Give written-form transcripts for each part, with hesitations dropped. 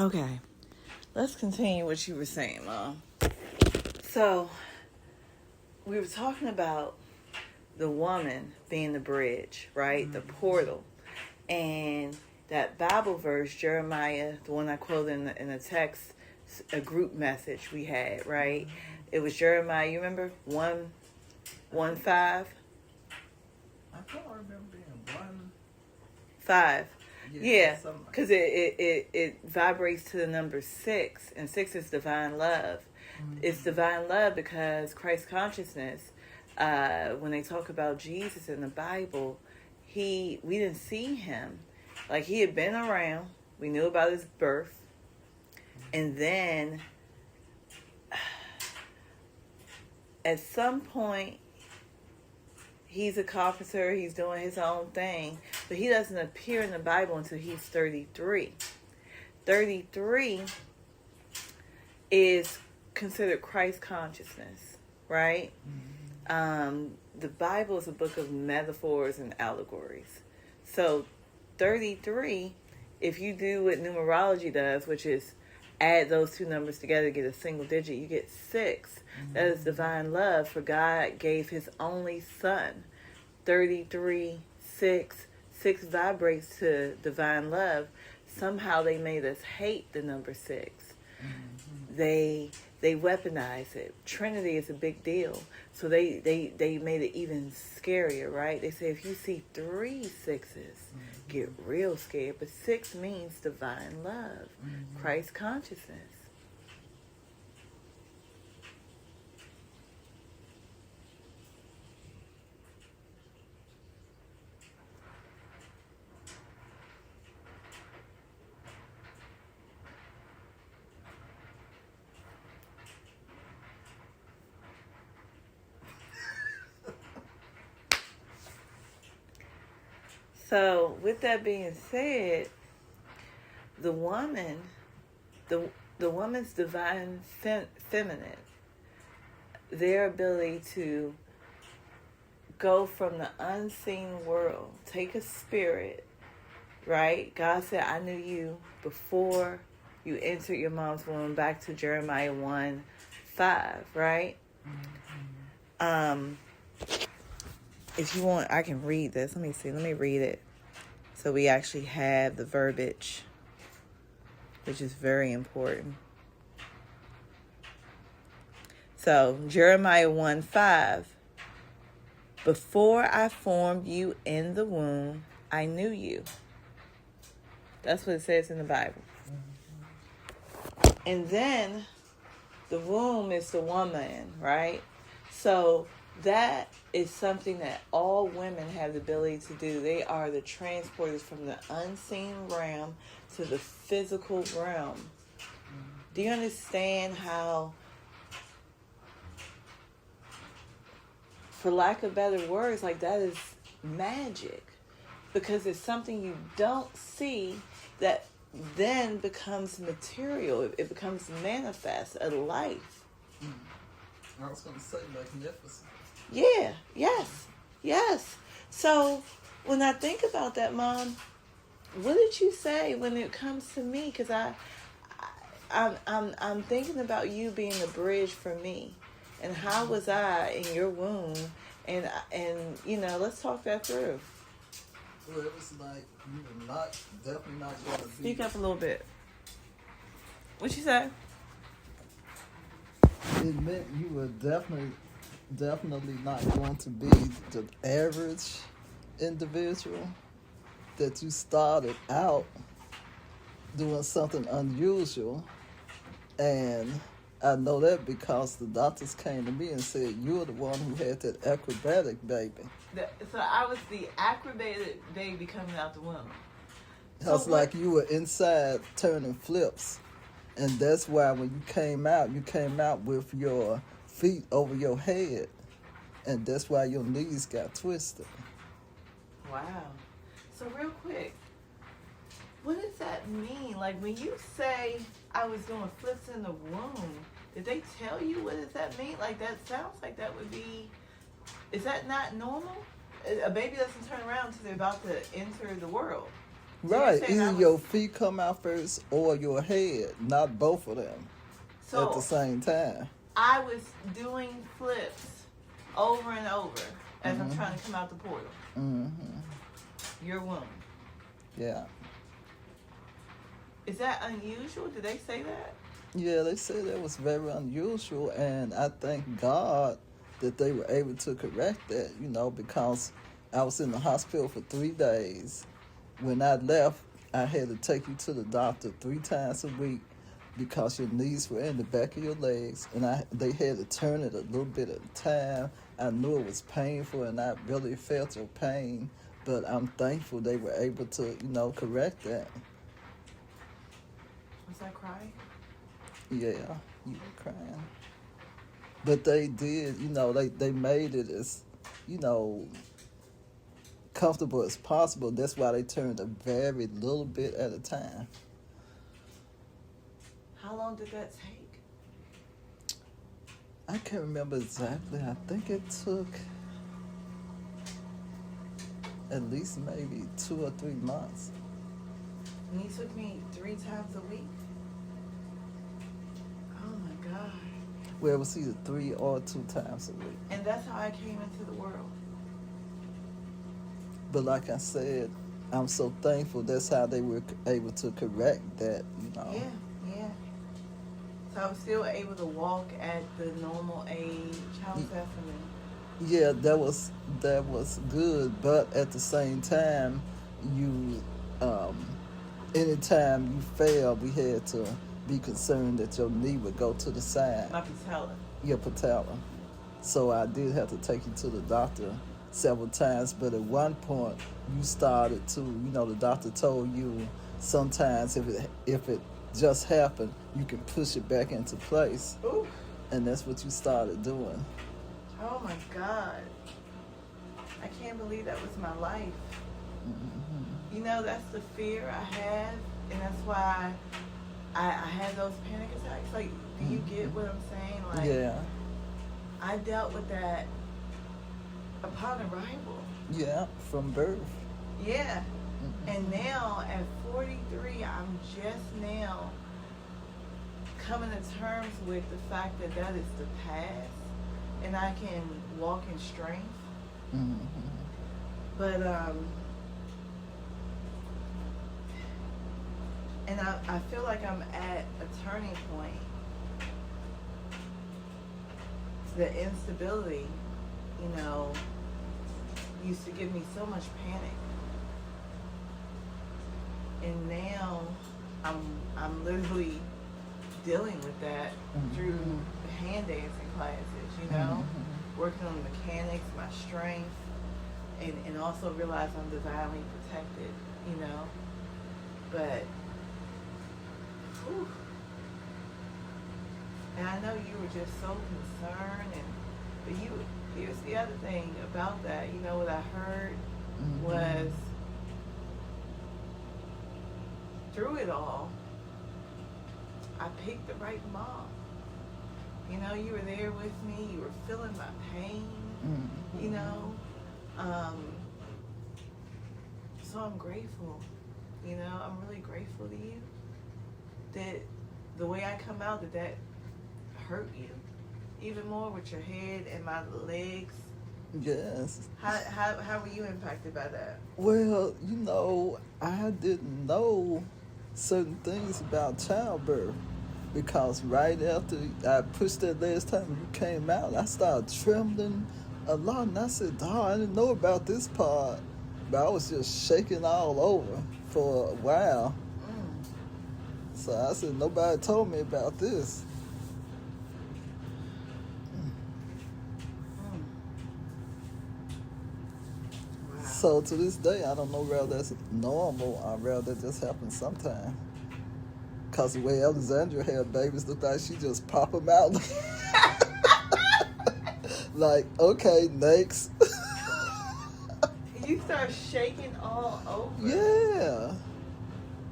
Okay, let's continue what you were saying, Mom. So, we were talking about the woman being the bridge, right? Mm-hmm. The portal. And that Bible verse, Jeremiah, the one I quoted in the text, a group message we had, right? Mm-hmm. It was Jeremiah, you remember? 1:5. I don't remember being 1:5. Yeah, because it vibrates to the number 6, and 6 is divine love. Mm-hmm. It's divine love because Christ consciousness, when they talk about Jesus in the Bible, we didn't see him. Like, he had been around. We knew about his birth. And then, at some point, he's a carpenter, he's doing his own thing, but he doesn't appear in the Bible until he's 33. 33 is considered Christ consciousness, right? Mm-hmm. The Bible is a book of metaphors and allegories. So 33, if you do what numerology does, which is add those two numbers together to get a single digit, you get 6. Mm-hmm. That is divine love, for God gave his only son. 33, 6 vibrates to divine love. Somehow they made us hate the number 6. Mm-hmm. They weaponize it. Trinity is a big deal. So they made it even scarier, right? They say if you see 3 sixes, get real scared. But 6 means divine love, Christ consciousness. So, with that being said, the woman's divine feminine, their ability to go from the unseen world, take a spirit, right? God said, I knew you before you entered your mom's womb, back to Jeremiah 1:5, right? Mm-hmm. If you want, I can read this. Let me see. Let me read it. So we actually have the verbiage, which is very important. So Jeremiah 1:5. Before I formed you in the womb, I knew you. That's what it says in the Bible. And then the womb is the woman, right? So that is something that all women have the ability to do. They are the transporters from the unseen realm to the physical realm. Do you understand how, for lack of better words, like that is magic? Because it's something you don't see that then becomes material. It becomes manifest, a life. I was going to say magnificent. Yeah, yes. So when I think about that, Mom, what did you say when it comes to me? Because I'm thinking about you being the bridge for me, and how was I in your womb, and let's talk that through. Well, it was like you were definitely not going to be. Speak up a little bit. What you say? It meant you were definitely not going to be the average individual, that you started out doing something unusual. And I know that because the doctors came to me and said, you're the one who had that acrobatic baby. So I was the acrobatic baby coming out the womb. It's like you were inside turning flips. And that's why when you came out with your feet over your head. And that's why your knees got twisted. Wow. So real quick, what does that mean? Like when you say I was doing flips in the womb, did they tell you what does that mean? Like that sounds like that would be, is that not normal? A baby doesn't turn around until they're about to enter the world. Right, saying I either was- your feet come out first or your head, not both of them So at the same time. I was doing flips over and over as I'm trying to come out the portal. Mm-hmm. Your womb. Yeah. Is that unusual? Did they say that? Yeah, they said that was very unusual, and I thank God that they were able to correct that, you know, because I was in the hospital for 3 days. When I left, I had to take you to the doctor 3 times a week because your knees were in the back of your legs, and they had to turn it a little bit at a time. I knew it was painful, and I really felt your pain, but I'm thankful they were able to, you know, correct that. Was I crying? Yeah, you were crying. But they did, you know, they made it as, you know, comfortable as possible. That's why they turned a very little bit at a time. How long did that take? I can't remember exactly. I think it took at least maybe 2 or 3 months. And you took me 3 times a week? Oh my God. Well, it was either 3 or 2 times a week. And that's how I came into the world. But like I said, I'm so thankful that's how they were able to correct that, you know. Yeah. So I was still able to walk at the normal age. How was that for me? Yeah, that was good, but at the same time, you, anytime you fell, we had to be concerned that your knee would go to the side. My patella. Your patella. So I did have to take you to the doctor several times, but at one point you started to, you know, the doctor told you sometimes if it just happened, you can push it back into place. Ooh. And that's what you started doing. Oh my God. I can't believe that was my life. Mm-hmm. You know, that's the fear I have, and that's why I had those panic attacks. Like, do you get what I'm saying? Like, Yeah. I dealt with that upon arrival. Yeah, from birth. Yeah. Mm-hmm. And now at 43, I'm just now coming to terms with the fact that that is the past, and I can walk in strength. Mm-hmm. But and I feel like I'm at a turning point. The instability, you know, used to give me so much panic. And now I'm literally dealing with that through hand dancing classes, you know, working on the mechanics, my strength, and also realize I'm divinely protected, you know. But, whew. And I know you were just so concerned, but here's the other thing about that, you know, what I heard was, through it all, I picked the right mom. You know, you were there with me, you were feeling my pain, you know. So I'm grateful, you know, I'm really grateful to you that the way I come out, that hurt you even more with your head and my legs. Yes. How were you impacted by that? Well, you know, I didn't know certain things about childbirth because right after I pushed that last time you came out, I started trembling a lot, and I said, "Dog, I didn't know about this part," but I was just shaking all over for a while. So I said, "Nobody told me about this." Wow. So to this day, I don't know whether that's normal or whether that just happens sometimes. Because the way Alexandra had babies looked like she just pop them out. Like, okay, next. You start shaking all over. Yeah.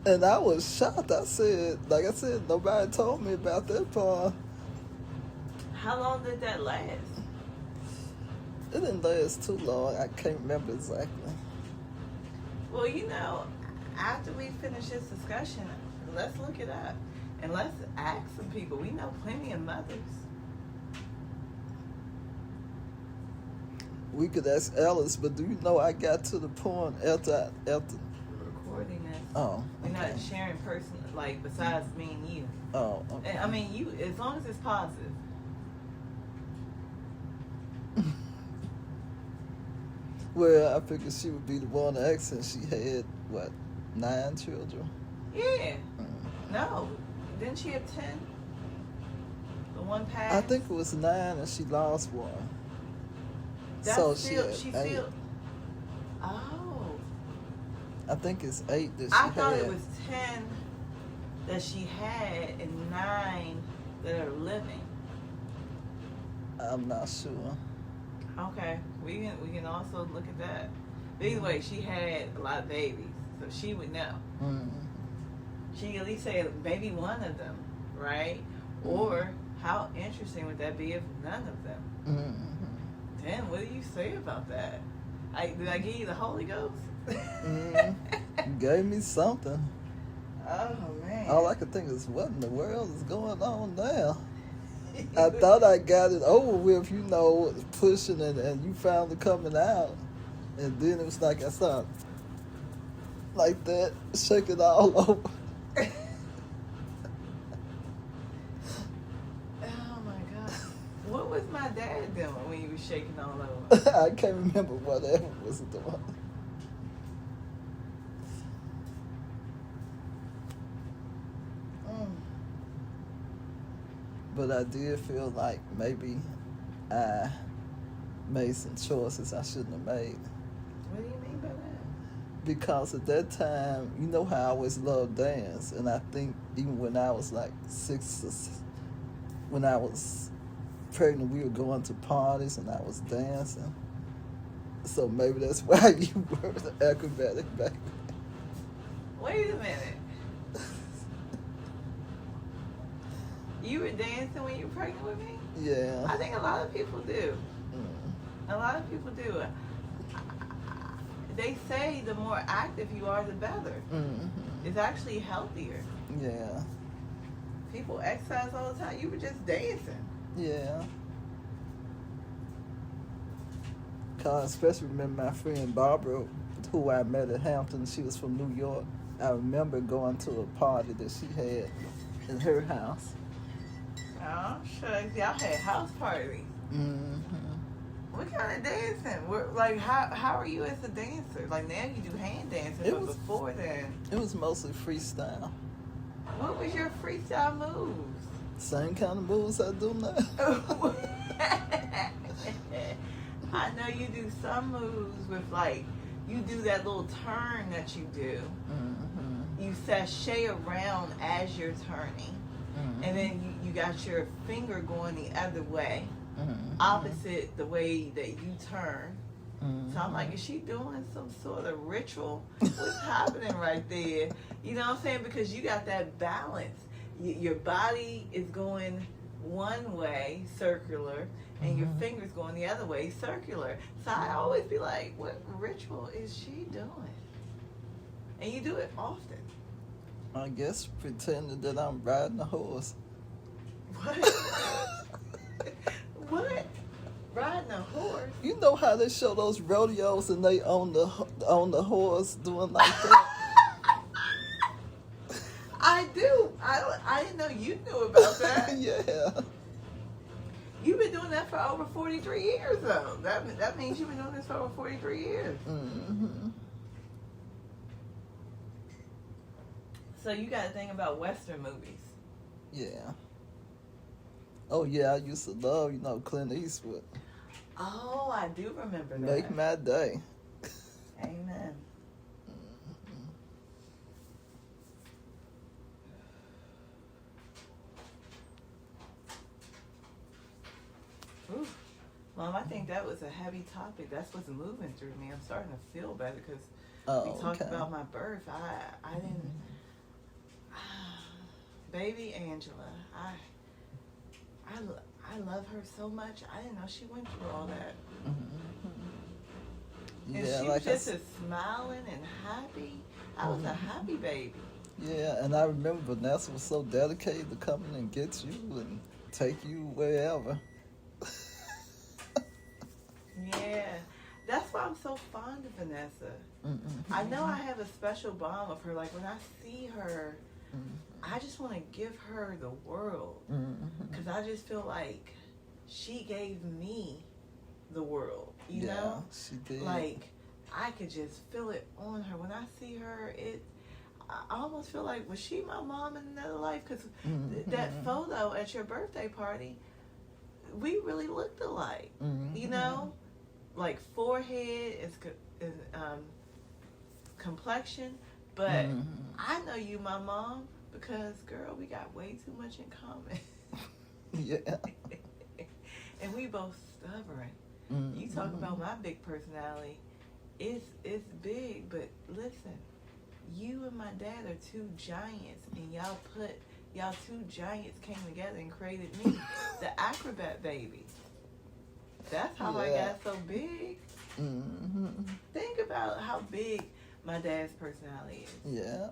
And I was shocked. I said, like I said, nobody told me about that part. How long did that last? It didn't last too long. I can't remember exactly. Well, you know, after we finish this discussion, let's look it up. And let's ask some people. We know plenty of mothers. We could ask Ellis, but do you know I got to the point after Recording this. Oh, We're okay. not sharing personal, like, besides me and you. Oh, okay. I mean, you, as long as it's positive. Well, I figured she would be the one to ask since she had, 9 children? Yeah. No. Didn't she have 10? The one passed? I think it was 9 and she lost one. That's so still, she she had 8. still. Oh. I think it's 8 that she I had. thought it was 10 that she had and 9 that are living. I'm not sure. Okay. We can also look at that. But anyway, she had a lot of babies, so she would know. Mm-hmm. She at least said maybe one of them, right? Or how interesting would that be if none of them? Mm-hmm. Then what do you say about that? Did I give you the Holy Ghost? You gave me something. Oh man! All I could think is, what in the world is going on now? I thought I got it over with, pushing and you finally coming out. And then it was like I started like that, shaking all over. Oh my God! What was my dad doing when he was shaking all over? I can't remember whatever was doing. But I did feel like maybe I made some choices I shouldn't have made. What do you mean by that? Because at that time, you know how I always loved dance. And I think even when I was like 6, when I was pregnant, we were going to parties and I was dancing. So maybe that's why you were the acrobatic baby. Wait a minute. You were dancing when you were pregnant with me? Yeah. I think a lot of people do. A lot of people do. They say the more active you are, the better. It's actually healthier. Yeah. People exercise all the time. You were just dancing. Yeah. Cause I especially remember my friend Barbara, who I met at Hampton. She was from New York. I remember going to a party that she had in her house. Oh, shucks. Y'all had house parties. What kind of dancing? How are you as a dancer? Like, now you do hand dancing, but before then... It was mostly freestyle. What was your freestyle moves? Same kind of moves I do now. I know you do some moves with, like, you do that little turn that you do. You sashay around as you're turning. And then you got your finger going the other way, opposite the way that you turn. So I'm like, is she doing some sort of ritual? What's happening right there? You know what I'm saying? Because you got that balance. Your body is going one way, circular, and your fingers going the other way, circular. So I always be like, what ritual is she doing? And you do it often. I guess pretending that I'm riding a horse. What? What? Riding a horse? You know how they show those rodeos and they on the horse doing like that? I do. I didn't know you knew about that. Yeah. You've been doing that for over 43 years, though. That means you've been doing this for over 43 years. So you got to think about Western movies. Yeah. Oh, yeah, I used to love, Clint Eastwood. Oh, I do remember that. Make my day. Amen. Ooh. Mom, I think that was a heavy topic. That's what's moving through me. I'm starting to feel better because we talked about my birth. I didn't... Baby Angela, I love her so much. I didn't know she went through all that. And Yeah, she like was just as smiling and happy. I was a happy baby. Yeah, and I remember Vanessa was so dedicated to coming and get you and take you wherever. Yeah, that's why I'm so fond of Vanessa. I know I have a special bond with her. Like when I see her, I just want to give her the world because I just feel like she gave me the world. You know, she did. Like I could just feel it on her when I see her. I almost feel like, was she my mom in another life? Because that photo at your birthday party, we really looked alike. You know, like forehead is complexion, but I know you, my mom, because girl, we got way too much in common. Yeah. And we both stubborn. You talk about my big personality. It's big, but listen, you and my dad are two giants, and y'all two giants came together and created me, the Acrobatic Baby. That's how I got so big. Think about how big my dad's personality is. Yeah.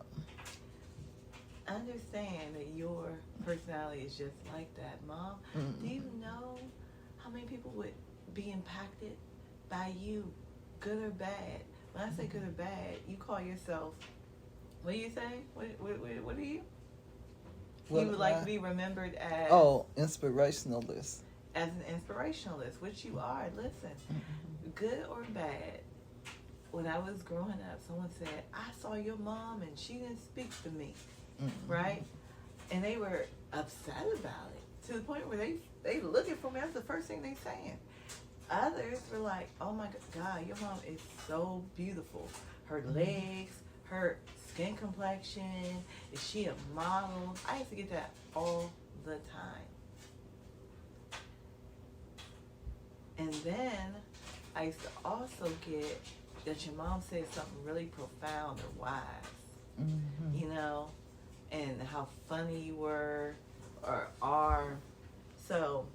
Understand that your personality is just like that, Mom. Do you know how many people would be impacted by you, good or bad? When I say good or bad, you call yourself, what do you say? What are you? What You would like to be remembered as... Oh, inspirationalist. As an inspirationalist, which you are. Listen, good or bad, when I was growing up, someone said, I saw your mom and she didn't speak to me, right? And they were upset about it to the point where they looking for me. That's the first thing they saying. Others were like, oh my God, your mom is so beautiful. Her legs, her skin complexion, is she a model? I used to get that all the time. And then I used to also get that your mom said something really profound or wise, you know, and how funny you were or are. So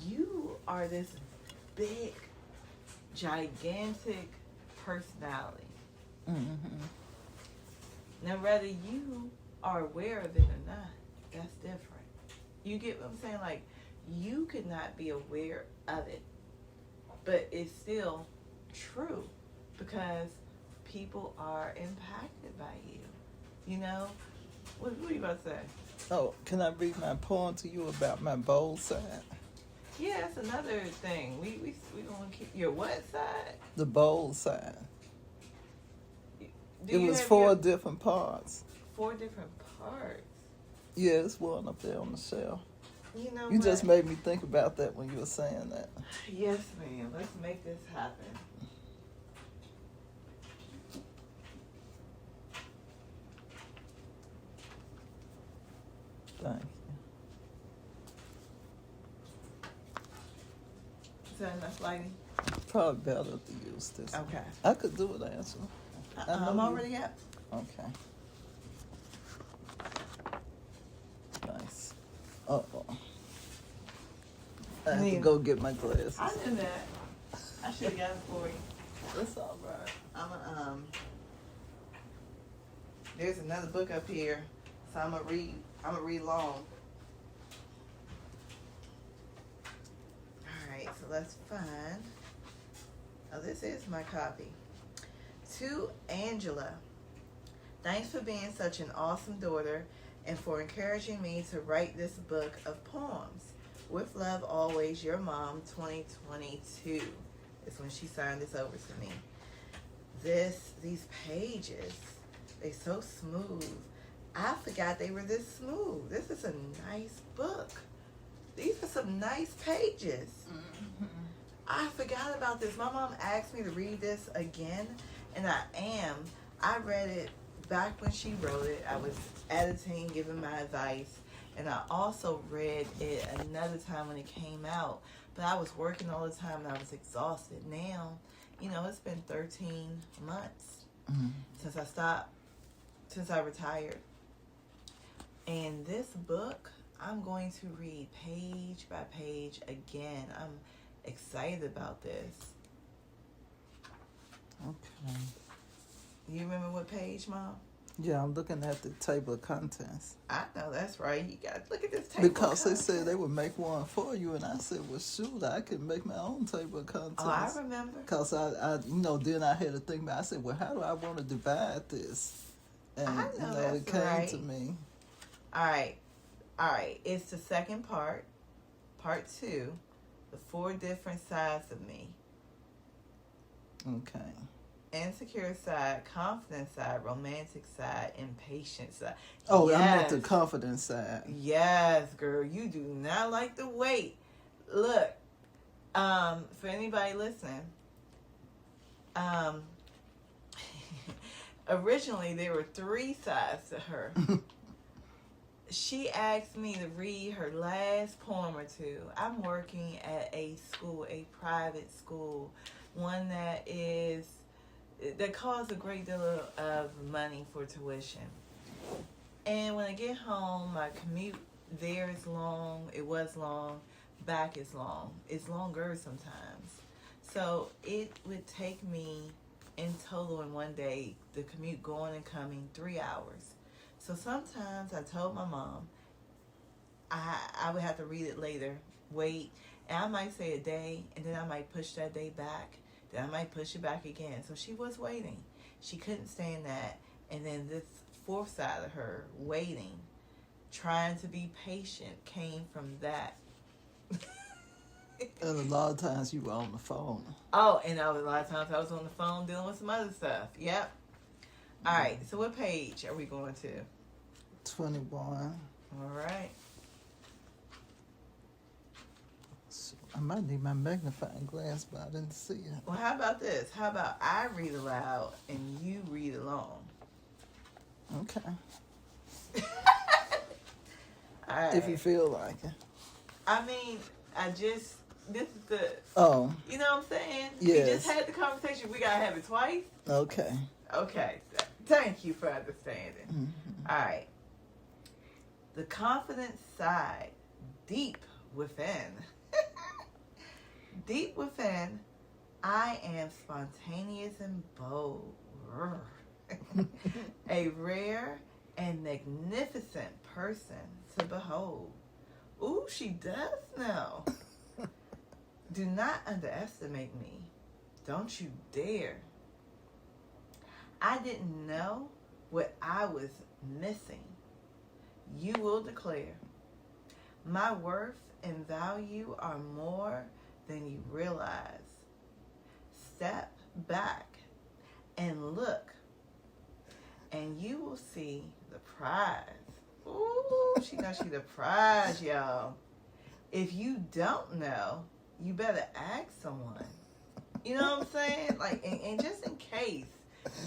you are this big, gigantic personality. Now, whether you are aware of it or not, that's different. You get what I'm saying? Like, you could not be aware of it, but it's still true because people are impacted by you. You know? What are you about to say? Oh, can I read my poem to you about my bold side? Yeah, that's another thing. We gonna keep your what side? The bold side. Do It you was have 4 your different parts. 4 different parts? Yeah, it's one up there on the shelf. You know You what? just made me think about that when you were saying that. Yes, ma'am. Let's make this happen. Thank you. Is that enough lighting? Probably better to use this. Okay. I could do it, Angela. I'm already up. Okay. Nice. Uh-oh. I have to go get my glasses. I knew that. I should have got it for you. That's all right. There's another book up here, so I'm gonna read long. All right, so let's find. Oh, this is my copy. To Angela, thanks for being such an awesome daughter and for encouraging me to write this book of poems. With love, always, your mom, 2022. Is when she signed this over to me. These pages, they so smooth. I forgot they were this smooth. This is a nice book. These are some nice pages. I forgot about this. My mom asked me to read this again, and I am. I read it back when she wrote it. I was editing, giving my advice, and I also read it another time when it came out. But I was working all the time, and I was exhausted. Now, it's been 13 months since I retired. And this book, I'm going to read page by page again. I'm excited about this. Okay. You remember what page, Mom? Yeah, I'm looking at the table of contents. I know that's right. You got to look at this table. Because they said they would make one for you, and I said, well, shoot, I could make my own table of contents. Oh, I remember. Because then I had to think about. I said, well, how do I want to divide this? And I know that's it came right. to me. All right. It's the second part 2, the 4 different sides of me. Okay. Insecure side, confident side, romantic side, impatient side. Oh, yes. I'm at the confidence side. Yes, girl. You do not like to wait. Look, for anybody listening, originally there were 3 sides to her. She asked me to read her last poem or 2. I'm working at a school, a private school, one that costs a great deal of money for tuition. And when I get home, my commute there is long. It was long. Back is long. It's longer sometimes. So it would take me in total in one day, the commute going and coming, 3 hours. So sometimes I told my mom I would have to read it later, wait, and I might say a day, and then I might push that day back, then I might push it back again. So she was waiting. She couldn't stand that. And then this 4th side of her, waiting, trying to be patient, came from that. And a lot of times you were on the phone. Oh, and a lot of times I was on the phone dealing with some other stuff. Yep. All right, so what page are we going to? 21. All right. So I might need my magnifying glass, but I didn't see it. Well, how about this? How about I read aloud and you read along? Okay. All right. If you feel like it. I mean, this is the, Oh. you know what I'm saying? Yes. We just had the conversation. We got to have it twice? Okay. Okay. Thank you for understanding. Mm-hmm. All right. The confident side, deep within. Deep within, I am spontaneous and bold. A rare and magnificent person to behold. Ooh, she does know. Do not underestimate me. Don't you dare. I didn't know what I was missing. You will declare. My worth and value are more than you realize. Step back and look, and you will see the prize. Ooh, she knows she the prize, y'all. If you don't know, you better ask someone. You know what I'm saying? Like, and just in case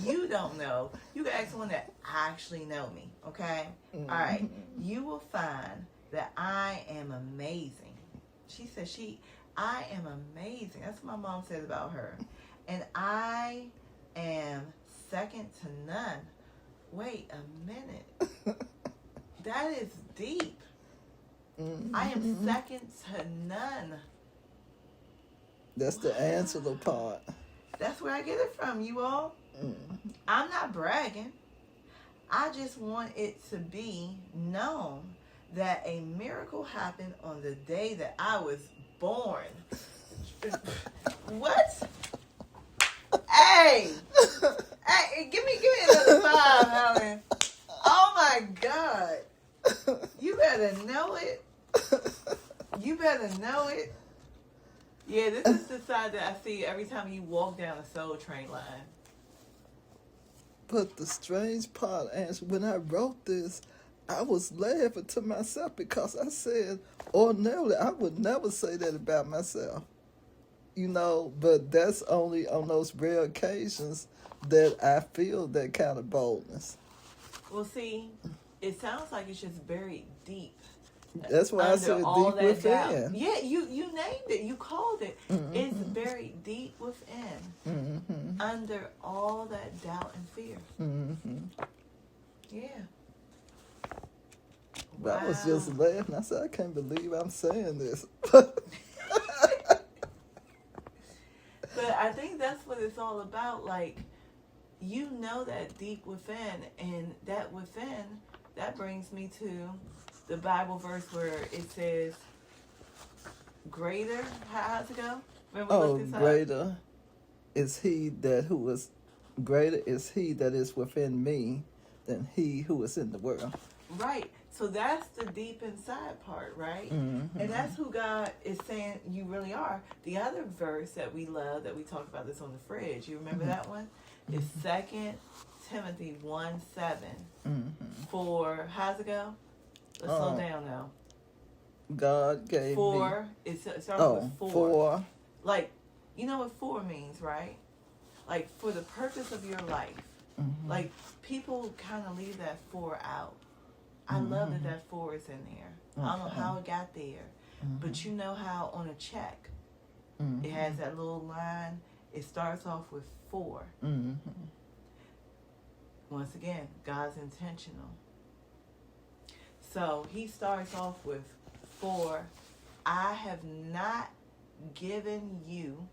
you don't know, you can ask someone that actually know me, okay? Mm-hmm. All right. You will find that I am amazing. She said I am amazing. That's what my mom said about her. And I am second to none. Wait a minute. That is deep. Mm-hmm. I am second to none. That's the answer to the part. That's where I get it from, you all. Mm-hmm. I'm not bragging. I just want it to be known that a miracle happened on the day that I was born. What? Hey! Hey, give me another 5, Helen. Oh my God. You better know it. You better know it. Yeah, this is the side that I see every time you walk down a Soul Train line. But the strange part, Angela, when I wrote this, I was laughing to myself because I said, ordinarily, I would never say that about myself. You know, but that's only on those rare occasions that I feel that kind of boldness. Well, see, it sounds like it's just buried deep. That's why I said deep within. Doubt. Yeah, you named it. You called it. Mm-hmm. It's buried deep within, Mm-hmm. under all that doubt and fear. Mm-hmm. Yeah. But I was just laughing. I said, I can't believe I'm saying this. But I think that's what it's all about. Like, you know that deep within, and that within, that brings me to the Bible verse where it says, greater, how's it go? Remember we looked this up? Greater is he that who is, greater is he that is within me than he who is in the world. Right. So that's the deep inside part, right? Mm-hmm. And that's who God is saying you really are. The other verse that we love, that we talked about this on the fridge, you remember that one? Is 2 Timothy 1:7. For, how's it go? Let's slow down now. God gave for, me. it starts with For. Like, you know what for means, right? Like, for the purpose of your life. Mm-hmm. Like, people kind of leave that for out. I love that for is in there. I don't know how it got there. But you know how on a check, it has that little line. It starts off with for. Once again, God's intentional. So he starts off with, for I have not given you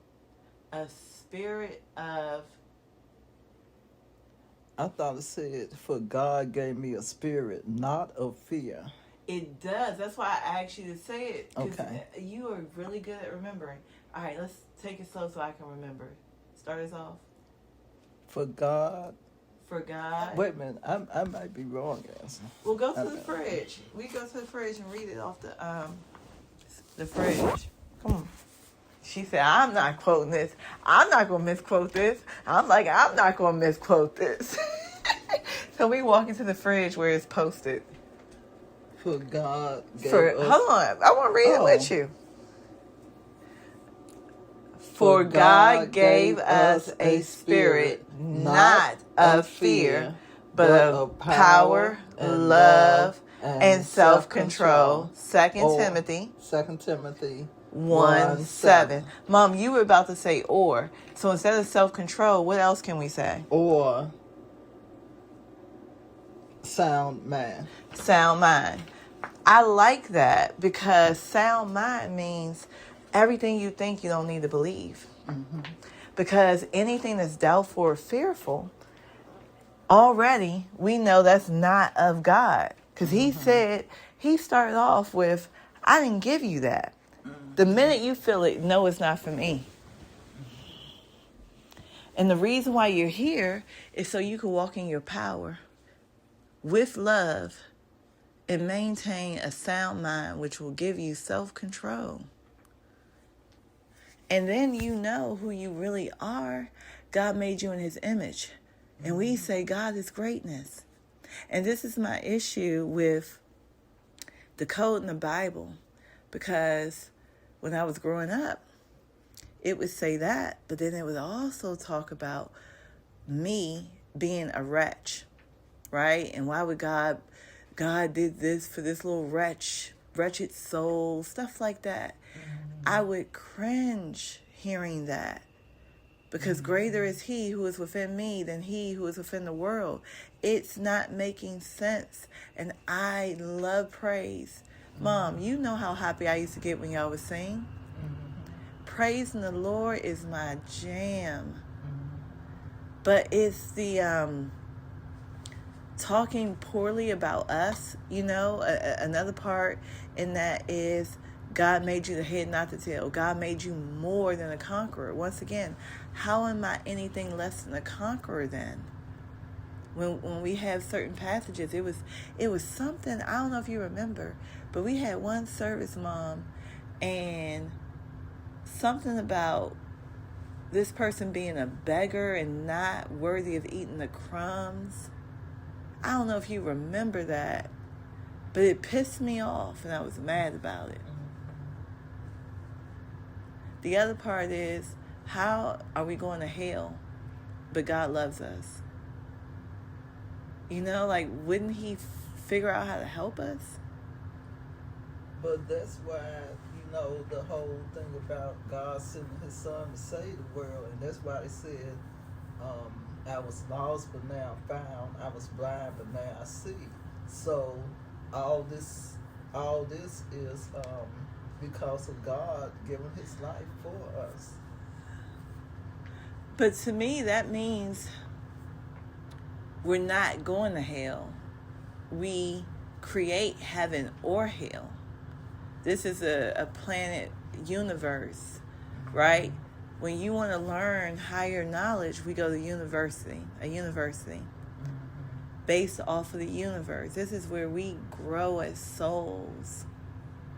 a spirit of... I thought it said, for God gave me a spirit not of fear. It does. That's why I asked you to say it. Okay. You are really good at remembering. All right, let's take it slow so I can remember. Start us off. For God. Wait a minute. I might be wrong, guys. We'll go to the fridge. We go to the fridge and read it off the fridge. Come on. She said, I'm not quoting this. I'm not going to misquote this. I'm like, I'm not going to misquote this. So we walk into the fridge where it's posted. For God gave us... Hold on. I want to read it with you. For God gave us a spirit not of fear, but of power, love, and self-control. 2 Timothy 1:7. Mom, you were about to say or. So instead of self-control, what else can we say? Or sound mind. Sound mind. I like that because sound mind means everything you think you don't need to believe. Because anything that's doubtful or fearful, already we know that's not of God. Because he said, he started off with, I didn't give you that. The minute you feel it, no, it's not for me. And the reason why you're here is so you can walk in your power with love and maintain a sound mind, which will give you self-control. And then you know who you really are. God made you in his image. And we say God is greatness. And this is my issue with the code in the Bible. Because when I was growing up, it would say that. But then it would also talk about me being a wretch. Right? And why would God did this for this little wretched soul, stuff like that. I would cringe hearing that. Because greater is he who is within me than he who is within the world. It's not making sense. And I love praise. Mom, you know how happy I used to get when y'all would sing? Praising the Lord is my jam. But it's the talking poorly about us, you know. Another part in that is God made you the head, not the tail. God made you more than a conqueror. Once again, how am I anything less than a conqueror then? When we have certain passages, it was something, I don't know if you remember, but we had one service, Mom, and something about this person being a beggar and not worthy of eating the crumbs. I don't know if you remember that, but it pissed me off and I was mad about it. The other part is, how are we going to hell, but God loves us? You know, like, wouldn't he figure out how to help us? But that's why, you know, the whole thing about God sending his son to save the world, and that's why he said, I was lost but now found, I was blind but now I see. So all this is because of God giving his life for us. But to me, that means we're not going to hell. We create heaven or hell. This is a planet universe, right? When you want to learn higher knowledge, we go to a university based off of the universe. This is where we grow as souls,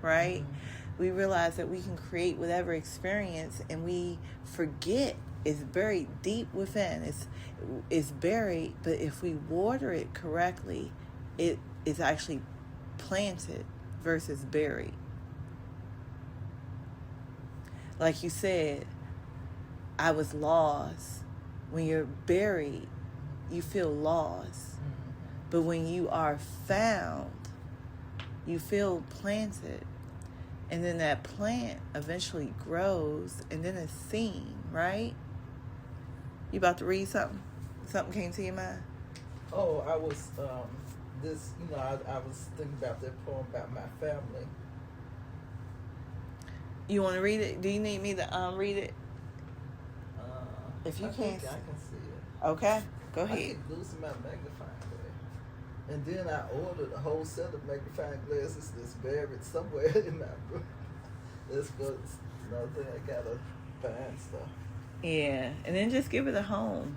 right? We realize that we can create whatever experience, and we forget it's buried deep within. It's buried, but if we water it correctly, it is actually planted versus buried. Like you said, I was lost. When you're buried, you feel lost. But when you are found, you feel planted. And then that plant eventually grows, and then it's seen, right? You about to read something? Something came to your mind? Oh, I was, I was thinking about that poem about my family. You want to read it? Do you need me to read it? If you can't, I can see it. Okay, go I ahead. keep losing my magnifying glass, and then I ordered a whole set of magnifying glasses that's buried somewhere in my room. That's another thing I gotta find stuff. Yeah, and then just give it a home.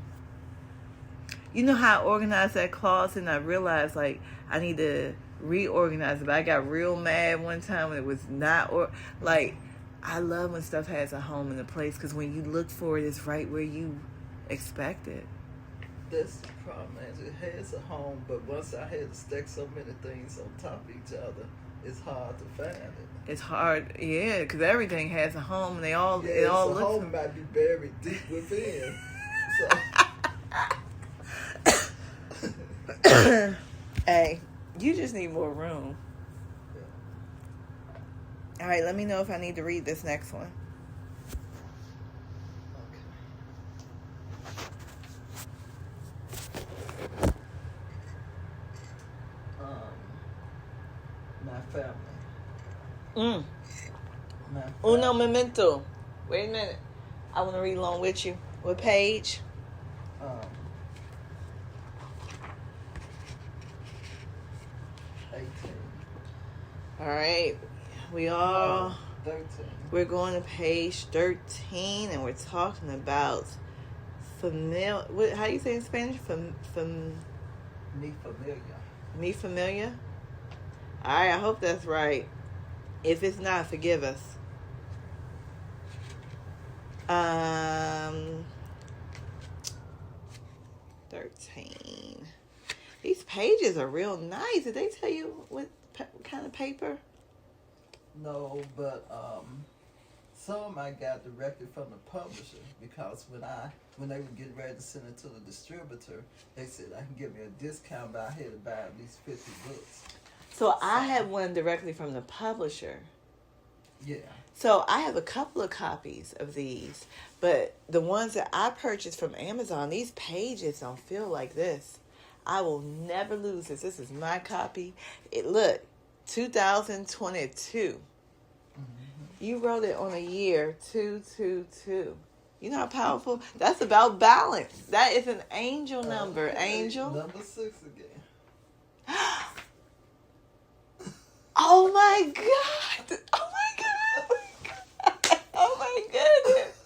You know how I organized that closet, and I realized like I need to reorganize it. But I got real mad one time when it was not I love when stuff has a home and a place, because when you look for it, it's right where you expect it. That's the problem, man. It has a home, but once I had to stack so many things on top of each other, it's hard to find it. It's hard, yeah, because everything has a home, and it all looks. The home might be buried deep within. So. Hey, you just need more room. All right, let me know if I need to read this next one. Okay. My family. My family. Uno momento. Wait a minute. I want to read along with you. What page? 18. All right. We're going to page 13, and we're talking about familiar. How do you say in Spanish? Mi familia. Mi familia? All right, I hope that's right. If it's not, forgive us. 13. These pages are real nice. Did they tell you what kind of paper? No, but some I got directly from the publisher, because when they were getting ready to send it to the distributor, they said I can give me a discount, but I had to buy at least 50 books. So I had one directly from the publisher. Yeah. So I have a couple of copies of these, but the ones that I purchased from Amazon, these pages don't feel like this. I will never lose this. This is my copy. Look, 2022. You wrote it on a year, 222. You know how powerful? That's about balance. That is an angel number. Angel. Number 6 again. Oh my God. Oh my God. Oh my goodness.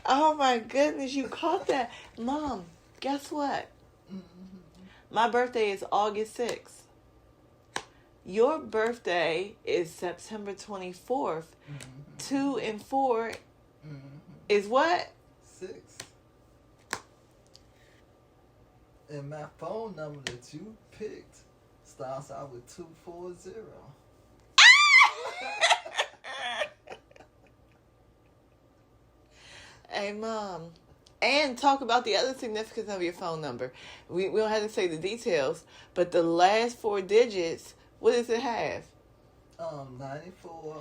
Oh my goodness. You caught that. Mom, guess what? My birthday is August 6th. Your birthday is September 24th. 2 and 4 is what? 6. And my phone number that you picked starts out with 240. Hey, Mom. And talk about the other significance of your phone number. We don't have to say the details, but the last 4 digits, what does it have? 94.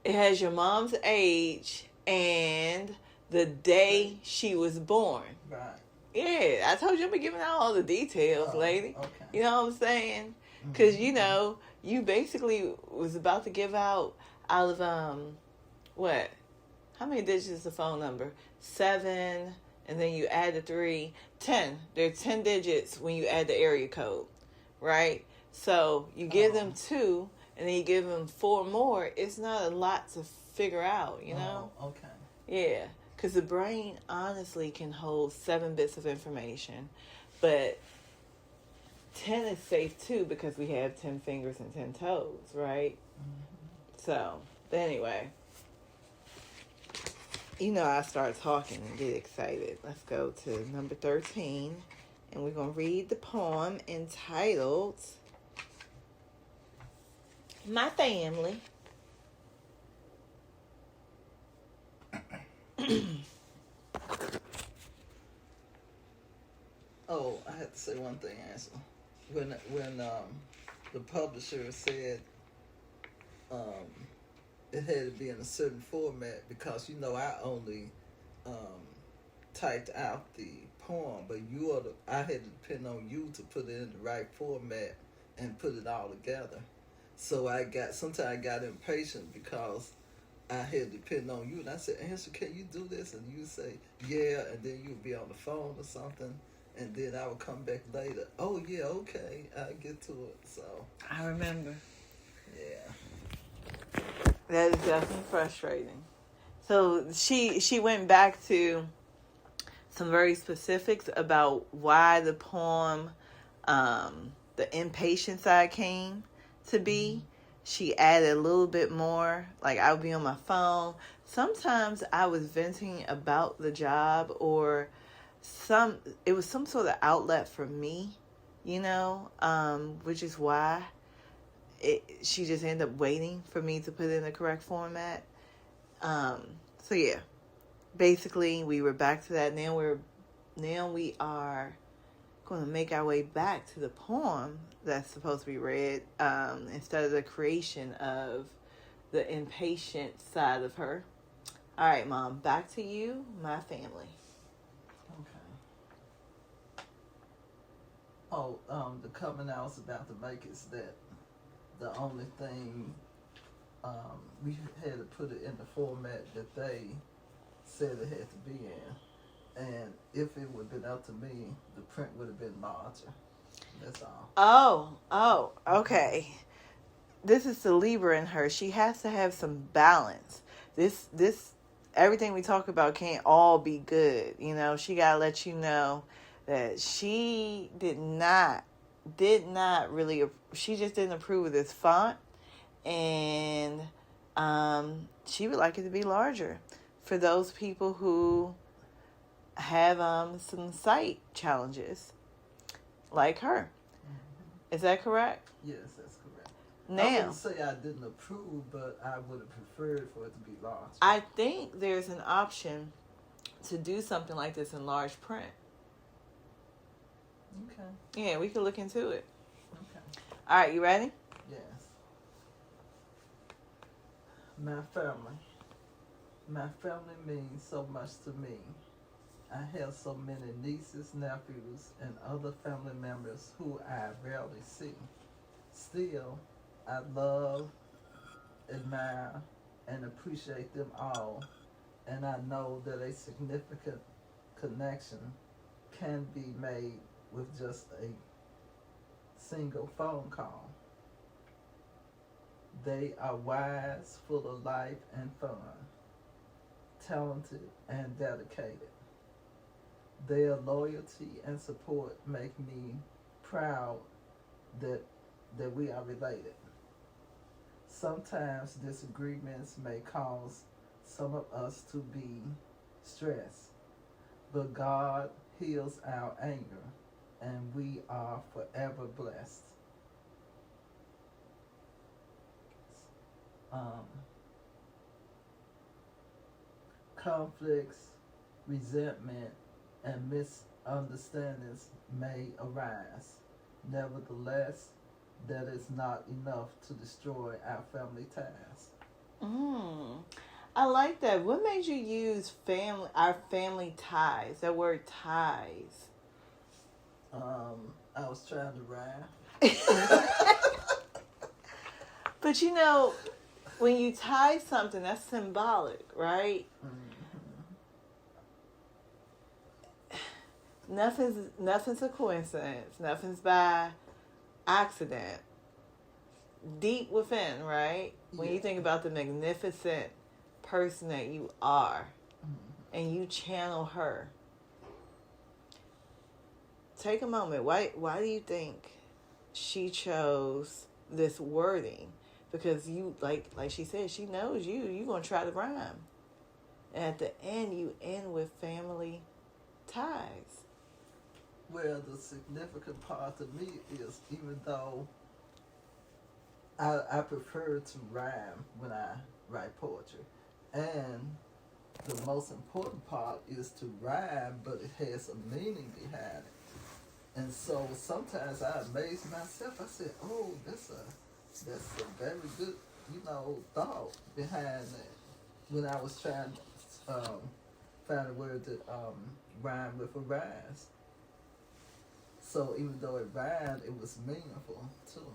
It has your mom's age and the day she was born. Right. Yeah, I told you I'm giving out all the details, lady. Okay. You know what I'm saying? Because, you basically was about to give out of, what? How many digits is the phone number? 7, and then you add the 3, 10. There are 10 digits when you add the area code, right? So you give them 2, and then you give them 4 more. It's not a lot to figure out, you know? Oh, okay. Yeah, because the brain honestly can hold 7 bits of information, but 10 is safe too because we have 10 fingers and 10 toes, right? So, but anyway, I start talking and get excited. Let's go to number 13, and we're going to read the poem entitled My Family. Oh, I had to say one thing, Angela. When the publisher said it had to be in a certain format, because I only typed out the poem, but I had to depend on you to put it in the right format and put it all together. So sometimes I got impatient because I had to depend on you, and I said, Angela, can you do this? And you say, yeah, and then you'd be on the phone or something. And then I would come back later. Oh, yeah, okay. I'll get to it. So. I remember. Yeah. That is definitely frustrating. So she went back to some very specifics about why the poem, the impatient side came to be. She added a little bit more. Like, I would be on my phone. Sometimes I was venting about the job, or it was some sort of outlet for me, which is why she just ended up waiting for me to put it in the correct format. So yeah, basically we were back to that. Now we are going to make our way back to the poem that's supposed to be read, instead of the creation of the impatient side of her. All right, Mom, back to you, My Family. Oh, the comment I was about to make is that the only thing we had to put it in the format that they said it had to be in, and if it would have been up to me, the print would have been larger. That's all. Oh, okay. This is the Libra in her. She has to have some balance. This everything we talk about can't all be good. She gotta let you know that she did not really, she just didn't approve of this font, and she would like it to be larger for those people who have some sight challenges like her. Is that correct? Yes, that's correct. Now, I wouldn't say I didn't approve, but I would have preferred for it to be large. I think there's an option to do something like this in large print. Okay. Yeah, we could look into it. Okay. All right, you ready? Yes. My family. My family means so much to me. I have so many nieces, nephews, and other family members who I rarely see. Still, I love, admire, and appreciate them all, and I know that a significant connection can be made with just a single phone call. They are wise, full of life and fun, talented and dedicated. Their loyalty and support make me proud that we are related. Sometimes disagreements may cause some of us to be stressed, but God heals our anger, and we are forever blessed. Conflicts, resentment, and misunderstandings may arise. Nevertheless, that is not enough to destroy our family ties. I like that. What made you use our family ties? That word ties. I was trying to rhyme. But when you tie something, that's symbolic, right? Mm-hmm. nothing's a coincidence. Nothing's by accident. Deep within, right? When you think about the magnificent person that you are, and you channel her, take a moment. Why do you think she chose this wording? Because you, like she said, she knows you. You're gonna try to rhyme, and at the end, you end with family ties. Well, the significant part to me is, even though I prefer to rhyme when I write poetry, and the most important part is to rhyme, but it has a meaning behind it. And so sometimes I amaze myself. I said, "Oh, that's a very good, thought behind that." When I was trying to find a word that rhymed with a rise. So even though it rhymed, it was meaningful too.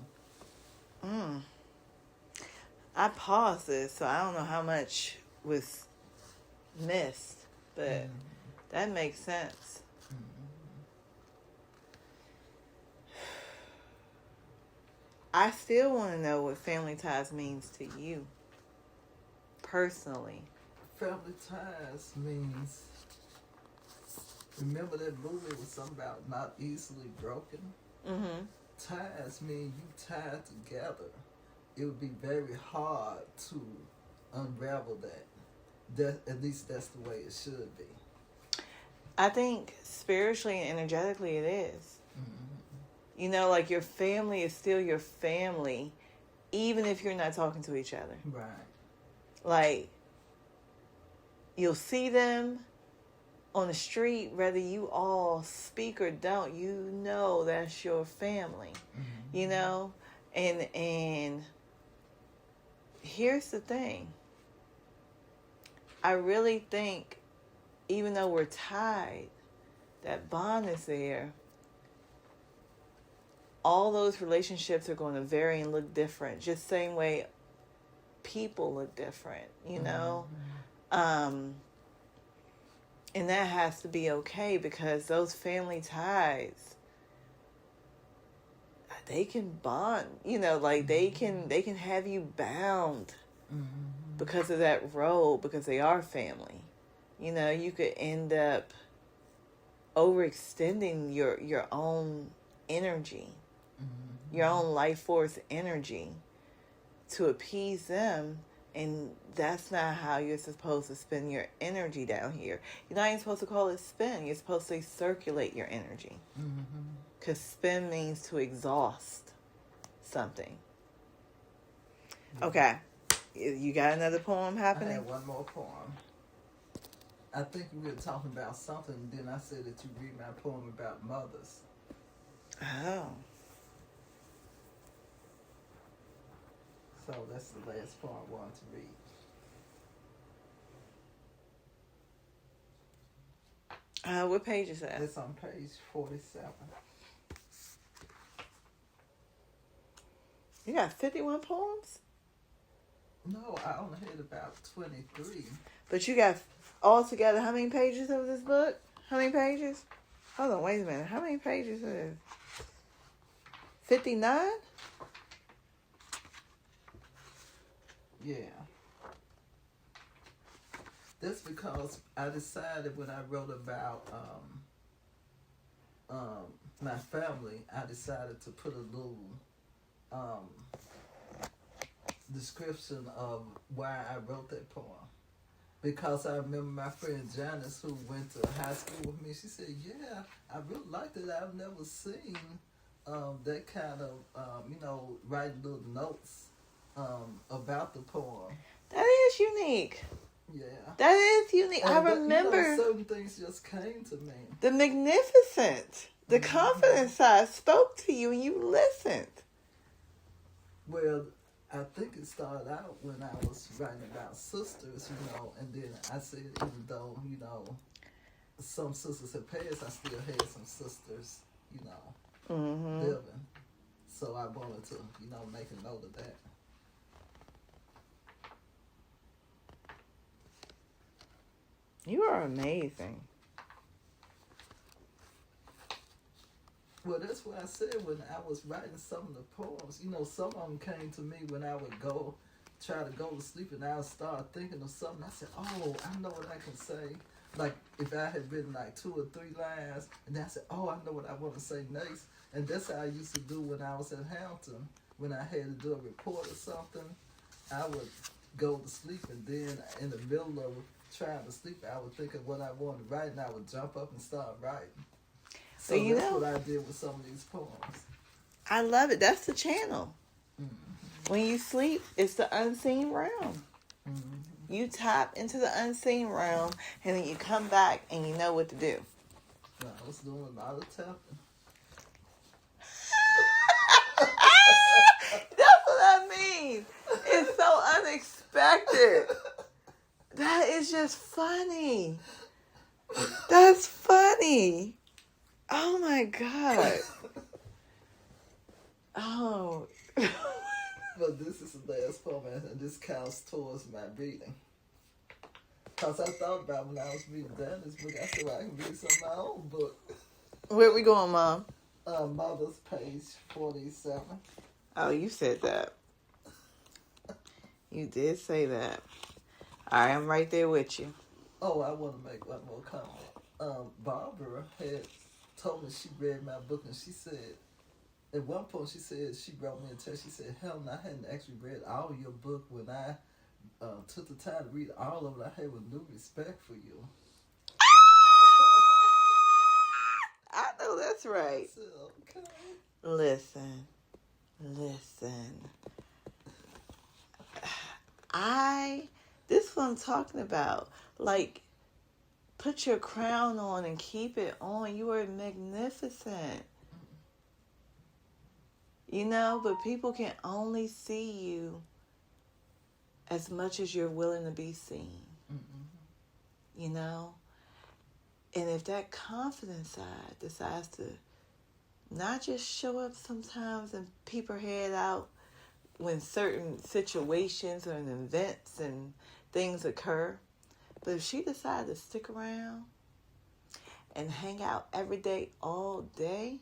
I paused this, so I don't know how much was missed, but that makes sense. I still want to know what family ties means to you, personally. Family ties means, remember that movie was something about not easily broken? Mm-hmm. Ties mean you tied together. It would be very hard to unravel that. At least that's the way it should be. I think spiritually and energetically it is. Like your family is still your family, even if you're not talking to each other. Right. Like, you'll see them on the street, whether you all speak or don't, that's your family, and here's the thing. I really think, even though we're tied, that bond is there. All those relationships are going to vary and look different, just same way people look different, and that has to be okay, because those family ties, they can bond, they can have you bound because of that role, because they are family. You could end up overextending your own energy, your own life force energy to appease them. And that's not how you're supposed to spend your energy down here. You're not even supposed to call it spend. You're supposed to circulate your energy. Because spend means to exhaust something. Okay. You got another poem happening? I had one more poem. I think we were talking about something, and then I said that you read my poem about mothers. Oh. So that's the last poem I wanted to read. What page is that? It's on page 47. You got 51 poems? No, I only had about 23. But you got altogether how many pages of this book? How many pages? Hold on, wait a minute. How many pages is it? 59? Yeah. That's because I decided when I wrote about my family, I decided to put a little description of why I wrote that poem. Because I remember my friend Janice, who went to high school with me, she said, "Yeah, I really liked it. I've never seen that kind of, writing little notes about the poem." That is unique. Yeah. That is unique. And I remember certain things just came to me. the magnificent, the confidence side spoke to you and you listened. Well, I think it started out when I was writing about sisters, and then I said, even though, some sisters had passed, I still had some sisters, living. So I wanted to, make a note of that. You are amazing. Well, that's what I said when I was writing some of the poems. You know, some of them came to me when I would try to go to sleep, and I would start thinking of something. I said, oh, I know what I can say. Like, if I had written like 2 or 3 lines, and then I said, oh, I know what I want to say next. And that's how I used to do when I was at Hampton. When I had to do a report or something, I would go to sleep, and then in the middle of trying to sleep, I would think of what I wanted to write, and I would jump up and start writing. So But that's what I did with some of these poems. I love it. That's the channel. Mm-hmm. When you sleep, it's the unseen realm. Mm-hmm. You tap into the unseen realm, and then you come back and you know what to do. I was doing a lot of tapping. That's what I mean. It's so unexpected. That is just funny. That's funny. Oh my God. Oh. But this is the last poem, and this counts towards my reading. Because I thought about when I was reading Danny's book, I said, well, I can read some of my own book. Where we going, Mom? Mother's page 47. Oh, you said that. You did say that. All right, I'm right there with you. Oh, I want to make one more comment. Barbara had told me she read my book, and she said, at one point she said, she wrote me a text, she said, Helen, I hadn't actually read all your book. When I took the time to read all of it, I had a new respect for you. I know that's right. I said, okay. Listen. This is what I'm talking about. Like, put your crown on and keep it on. You are magnificent. You know, but people can only see you as much as you're willing to be seen. Mm-hmm. You know? And if that confidence side decides to not just show up sometimes and peep her head out when certain situations or events and things occur, but if she decides to stick around and hang out every day, all day,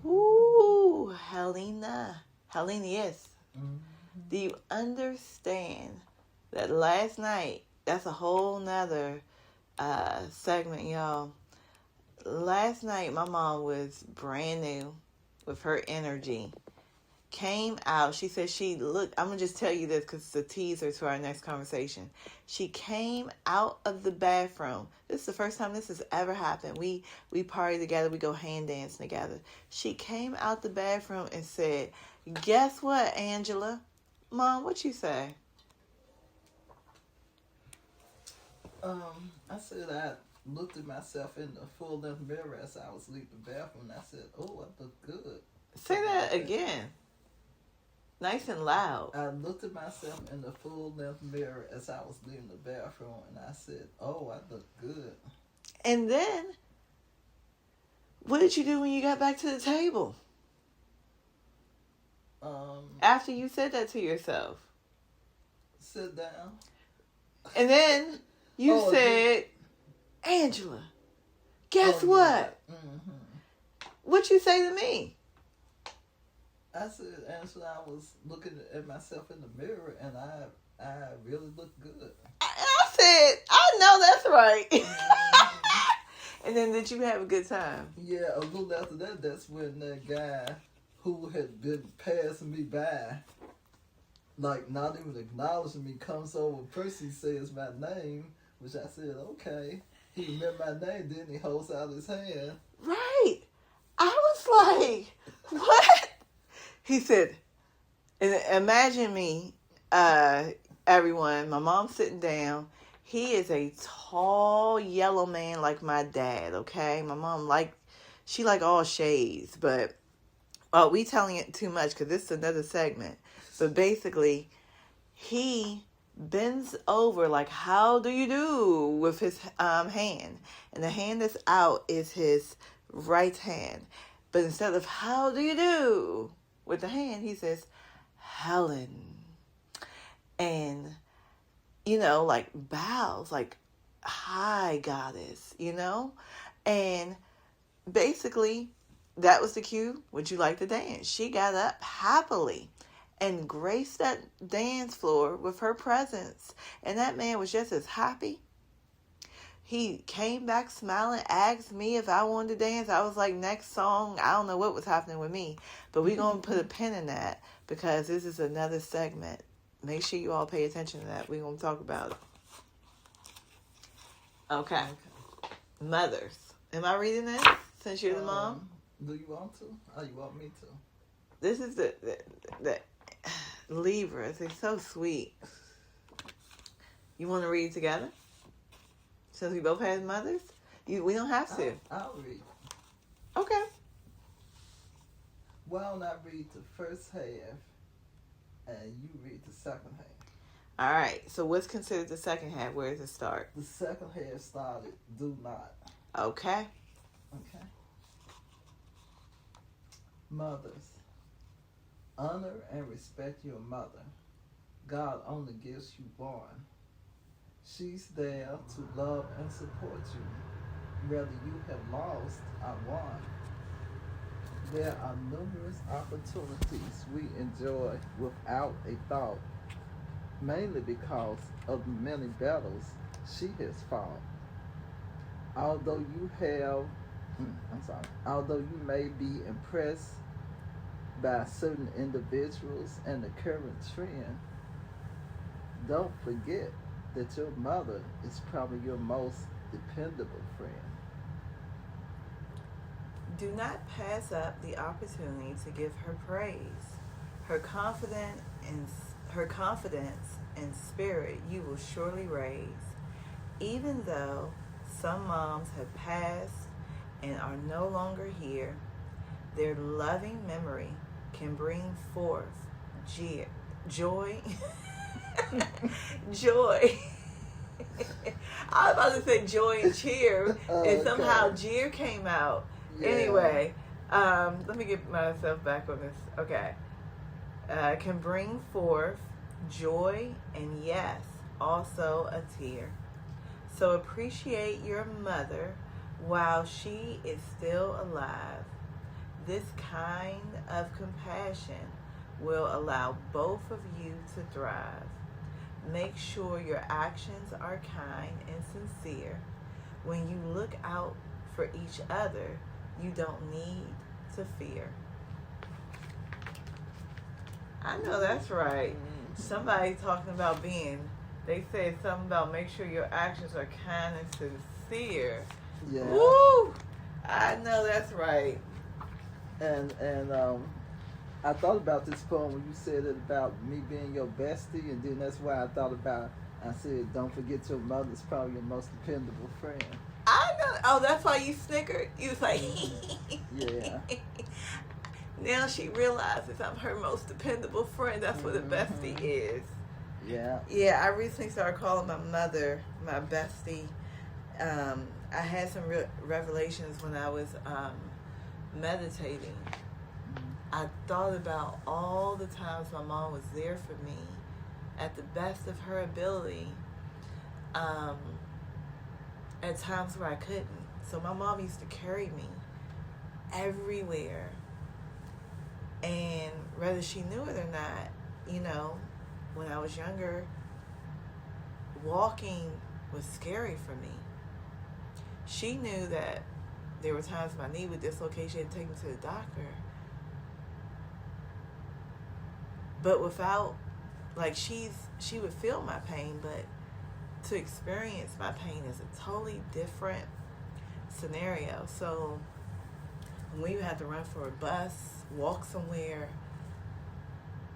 woo, Helena, yes. Mm-hmm. Do you understand that last night, that's a whole nother segment, y'all. Last night, my mom was brand new with her energy. Came out. She said I'm going to just tell you this because it's a teaser to our next conversation. She came out of the bathroom. This is the first time this has ever happened. We party together. We go hand dancing together. She came out the bathroom and said, guess what, Angela? Mom, what you say? I said I looked at myself in the full-length mirror as I was leaving the bathroom, and I said, oh, I look good. Say that again. Nice and loud. I looked at myself in the full-length mirror as I was leaving the bathroom, and I said, oh, I look good. And then, what did you do when you got back to the table? After you said that to yourself. Sit down. And then you said, Angela, guess what? Yeah. Mm-hmm. What you say to me? I said, Angela, I was looking at myself in the mirror, and I really look good. I said, I know that's right. Mm-hmm. And then did you have a good time? Yeah, a little after that, that's when that guy who had been passing me by, like not even acknowledging me, comes over. Percy says my name, which I said, okay. He remembered my name, then he holds out his hand. Right. I was like, what? He said, and imagine me, everyone, my mom sitting down. He is a tall yellow man like my dad, okay? My mom she like all shades, but we telling it too much because this is another segment. But basically, he bends over like, how do you do, with his hand. And the hand that's out is his right hand. But instead of how do you do with the hand, he says, Helen. And, like bows, like, hi, goddess, And basically, that was the cue. Would you like to dance? She got up happily and graced that dance floor with her presence. And that man was just as happy. He came back smiling, asked me if I wanted to dance. I was like, next song. I don't know what was happening with me. But we're going to put a pin in that because this is another segment. Make sure you all pay attention to that. We're going to talk about it. Okay. Mothers. Am I reading this since you're the mom? Do you want to? Or you want me to? This is the Libras. They're so sweet. You want to read together? Since we both had mothers? We don't have to. I'll read. Okay. Why don't I read the first half and you read the second half? All right. So what's considered the second half? Where does it start? The second half started, do not. Okay. Okay. Mothers, honor and respect your mother. God only gives you one. She's there to love and support you, whether you have lost or won. There are numerous opportunities we enjoy without a thought, mainly because of the many battles she has fought. Although you may be impressed by certain individuals and the current trend, don't forget that your mother is probably your most dependable friend. Do not pass up the opportunity to give her praise. Her confidence and spirit you will surely raise. Even though some moms have passed and are no longer here, their loving memory can bring forth joy. Joy. I was about to say joy and cheer, and somehow jeer came out. Yeah. Anyway, let me get myself back on this. Okay. Can bring forth joy and, yes, also a tear. So appreciate your mother while she is still alive. This kind of compassion will allow both of you to thrive. Make sure your actions are kind and sincere. When you look out for each other, you don't need to fear. I know that's right. Somebody talking about they said something about make sure your actions are kind and sincere. Yeah. Woo! I know that's right. And I thought about this poem when you said it about me being your bestie, and then that's why I said, don't forget your mother's probably your most dependable friend. I know. Oh, that's why you snickered? You was like, yeah. Now she realizes I'm her most dependable friend. That's what a bestie is. Yeah. Yeah, I recently started calling my mother my bestie. I had some revelations when I was meditating. I thought about all the times my mom was there for me at the best of her ability, at times where I couldn't. So my mom used to carry me everywhere. And whether she knew it or not, when I was younger, walking was scary for me. She knew that there were times my knee would dislocate. She had to take me to the doctor. But without, she would feel my pain, but to experience my pain is a totally different scenario. So when we had to run for a bus, walk somewhere,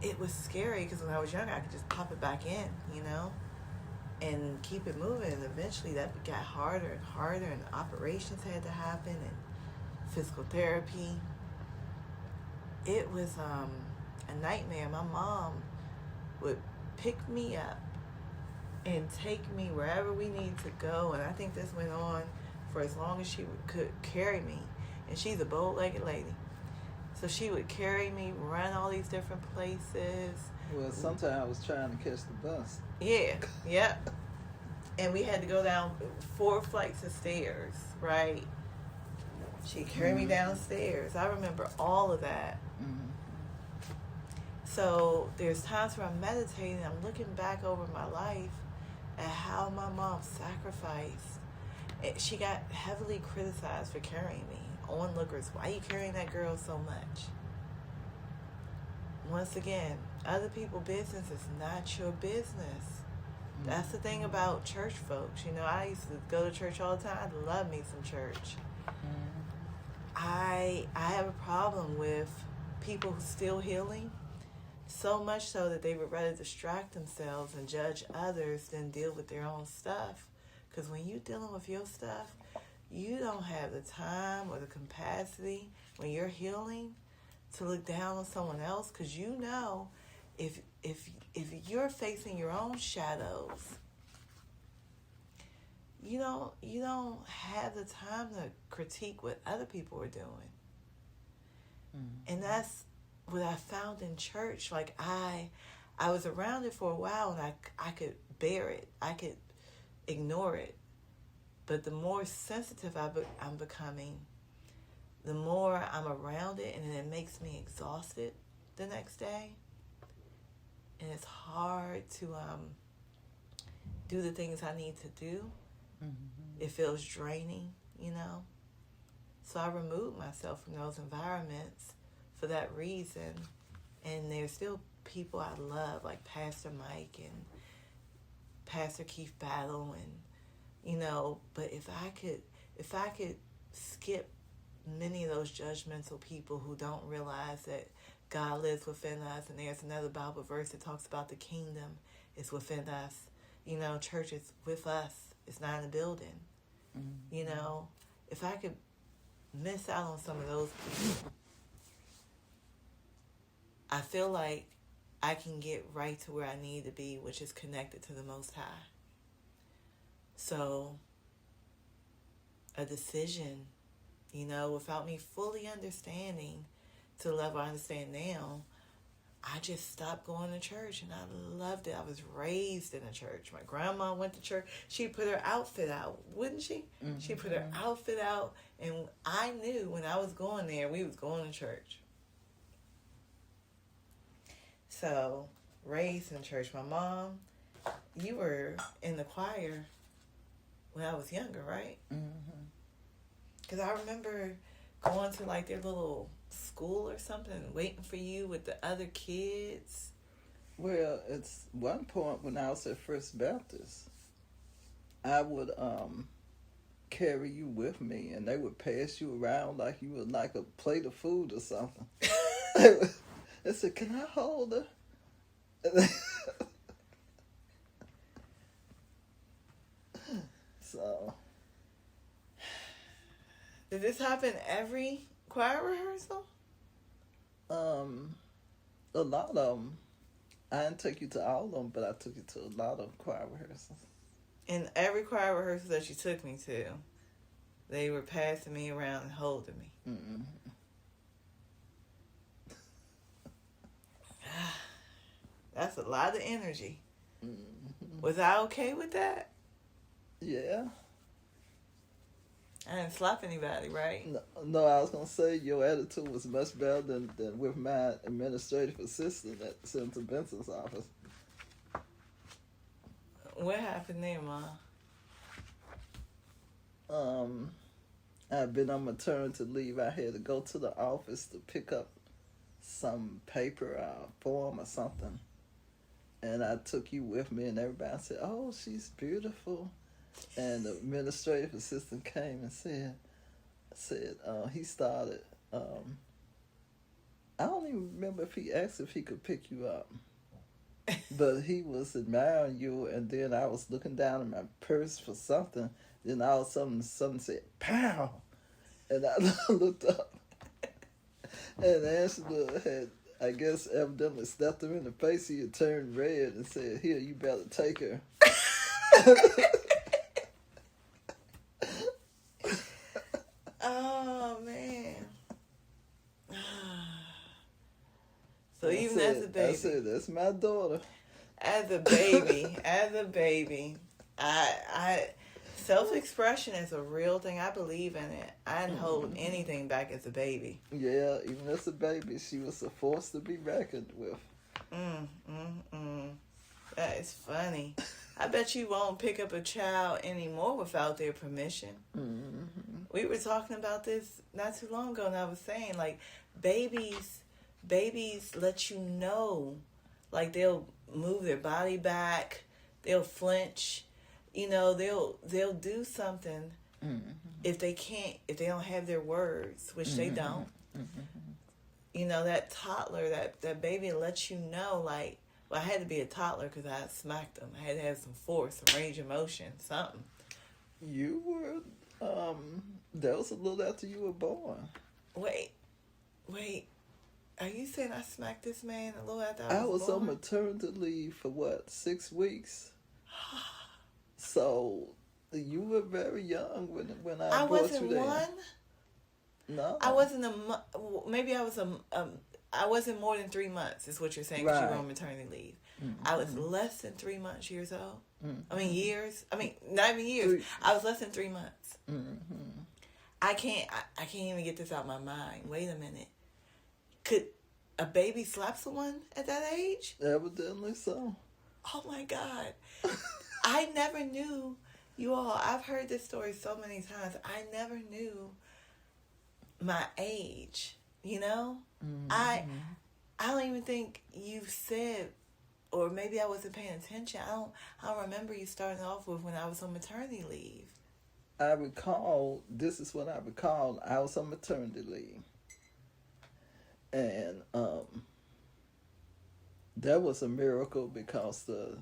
it was scary because when I was younger, I could just pop it back in, and keep it moving. And eventually that got harder and harder, and operations had to happen, and physical therapy. It was a nightmare. My mom would pick me up and take me wherever we needed to go, and I think this went on for as long as she could carry me. And she's a bow-legged lady, so she would carry me, run all these different places. Well, sometimes I was trying to catch the bus. Yeah, yep. And we had to go down 4 flights of stairs, right? She'd carry me downstairs. I remember all of that. So there's times where I'm meditating, I'm looking back over my life at how my mom sacrificed. She got heavily criticized for carrying me. Onlookers, why are you carrying that girl so much? Once again, other people's business is not your business. That's the thing about church folks. You know, I used to go to church all the time. I love me some church. I have a problem with people who still healing, so much so that they would rather distract themselves and judge others than deal with their own stuff. Because when you're dealing with your stuff, you don't have the time or the capacity when you're healing to look down on someone else, because you know if you're facing your own shadows, you don't have the time to critique what other people are doing. And that's what I found in church. Like I was around it for a while, and I could bear it, I could ignore it. But the more sensitive I'm becoming, the more I'm around it, and it makes me exhausted the next day. And it's hard to do the things I need to do. It feels draining, you know. So I removed myself from those environments for that reason. And there's still people I love, like Pastor Mike and Pastor Keith Battle, and you know. But if I could skip many of those judgmental people who don't realize that God lives within us, and there's another Bible verse that talks about the kingdom is within us. You know, church is with us. It's not in a building. You know, if I could miss out on some of those people, I feel like I can get right to where I need to be, which is connected to the Most High. So, a decision, you know, without me fully understanding to the level I understand now, I just stopped going to church, and I loved it. I was raised in a church. My grandma went to church. She put her outfit out, wouldn't she? She put her outfit out, and I knew when I was going there, we was going to church. So, raised in church. My mom, you were in the choir when I was younger, right? Because I remember going to like their little school or something, waiting for you with the other kids. Well, it's one point when I was at First Baptist, I would carry you with me, and they would pass you around like you were like a plate of food or something. They said, "Can I hold her?" So, did this happen every choir rehearsal? A lot of them. I didn't take you to all of them, but I took you to a lot of choir rehearsals. And every choir rehearsal that you took me to, they were passing me around and holding me. That's a lot of energy. Was I okay with that? Yeah. I didn't slap anybody, right? No, I was going to say your attitude was much better than with my administrative assistant at Senator Benson's office. What happened there, Ma? I've been on maternity leave. I had to go to the office to pick up some paper or form or something. And I took you with me, and everybody said, "Oh, she's beautiful." And the administrative assistant came and said he started, I don't even remember if he asked if he could pick you up, but he was admiring you. And then I was looking down in my purse for something. Then all of a sudden, something said, "Pow!" And I looked up, and Angela had, I guess, evidently slapped him in the face. He had turned red and said, "Here, you better take her." Oh, man. So even as a baby. I said, "That's my daughter." As a baby, I Self-expression is a real thing. I believe in it. I didn't hold anything back as a baby. Yeah, even as a baby, she was a force to be reckoned with. That is funny. I bet you won't pick up a child anymore without their permission. We were talking about this not too long ago, and I was saying, like, babies let you know. Like, they'll move their body back, they'll flinch, you know, they'll do something if they don't have their words, which they don't. You know, that toddler, that baby lets you know, like, well, I had to be a toddler because I smacked them. I had to have some force, some range of motion, something. You were, that was a little after you were born. Wait. Are you saying I smacked this man a little after I I was born? on maternity leave for 6 weeks? So you were very young when I brought wasn't you there. one. No, I wasn't maybe I was I wasn't more than 3 months. Is what you're saying? Because you were on maternity leave. I was less than 3 months years old. I mean years. I mean not even years. I was less than 3 months. I can't even get this out of my mind. Wait a minute. Could a baby slap someone at that age? Evidently so. Oh my God. I never knew, you all, I've heard this story so many times. I never knew my age, you know? I don't even think you said, or maybe I wasn't paying attention. I don't remember you starting off with when I was on maternity leave. I recall, this is what I recall, I was on maternity leave. And that was a miracle because the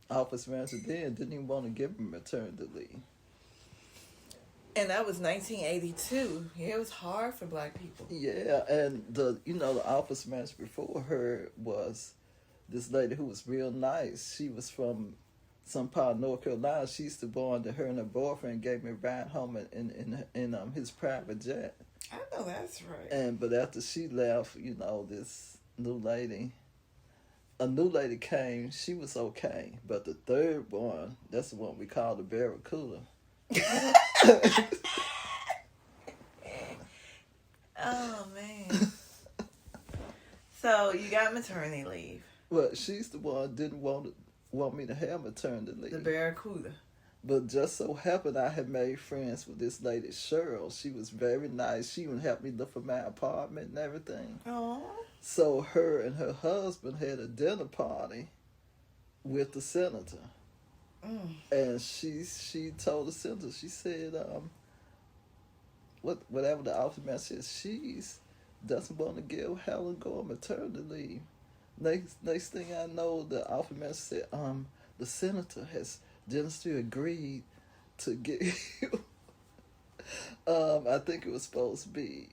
office manager then didn't even want to give me maternity leave. And that was 1982. Yeah, it was hard for black people. Yeah, and the office manager before her was this lady who was real nice. She was from some part of North Carolina. She used to born to her and her boyfriend gave me a ride home in his private jet. I know that's right. But after she left, this a new lady came. She was okay, but the third one, that's the one we call the Barracuda. Oh man. So you got maternity leave. Well, she's the one didn't want me to have maternity leave. The Barracuda. But just so happened I had made friends with this lady, Cheryl. She was very nice. She even helped me look for my apartment and everything. Oh. So her and her husband had a dinner party with the senator. And she told the senator, she said, whatever the office man says, she doesn't want to give Helen go on maternity leave. Next thing I know, the office man said, the senator has generously agreed to give you, I think it was supposed to be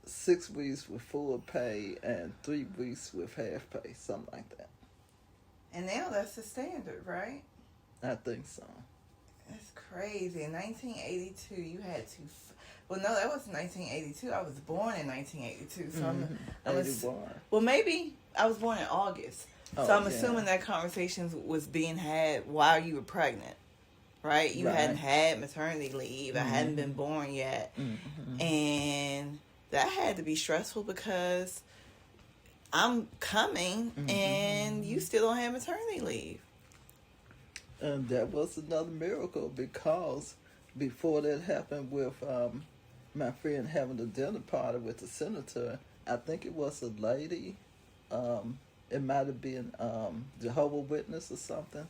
6 weeks with full pay and 3 weeks with half pay, something like that. And now that's the standard, right? I think so. That's crazy. In 1982, you had to... Well, no, that was 1982. I was born in 1982. So I was... Well, maybe I was born in August. So I'm assuming that conversation was being had while you were pregnant, right? You hadn't had maternity leave. I hadn't been born yet. And that had to be stressful because I'm coming and you still don't have maternity leave. And that was another miracle because before that happened with my friend having a dinner party with the senator, I think it was a lady, it might have been Jehovah's Witness or something,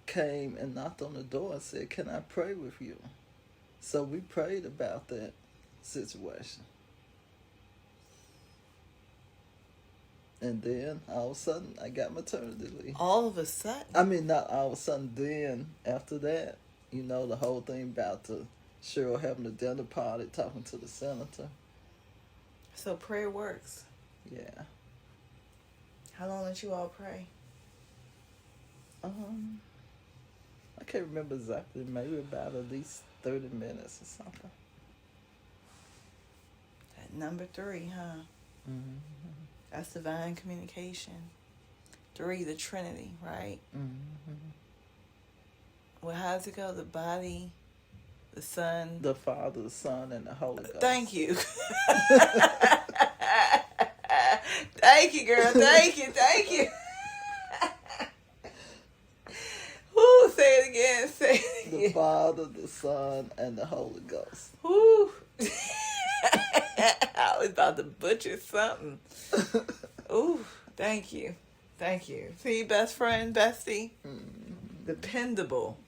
came and knocked on the door and said, "Can I pray with you?" So we prayed about that situation. And then all of a sudden, I got maternity leave. All of a sudden? I mean, not all of a sudden. Then after that, the whole thing about the Cheryl having a dinner party, talking to the senator. So prayer works. Yeah. How long did you all pray? I can't remember exactly. Maybe about at least 30 minutes or something. That number 3, huh? That's divine communication. 3, the Trinity, right? Well, how does it go? The body, the Son. The Father, the Son, and the Holy Ghost. Thank you. Thank you, girl. Thank you. Thank you. Woo, say it again. Say it again. The Father, the Son, and the Holy Ghost. Woo. I was about to butcher something. Ooh, thank you. Thank you. See, best friend, bestie. Mm-hmm. Dependable.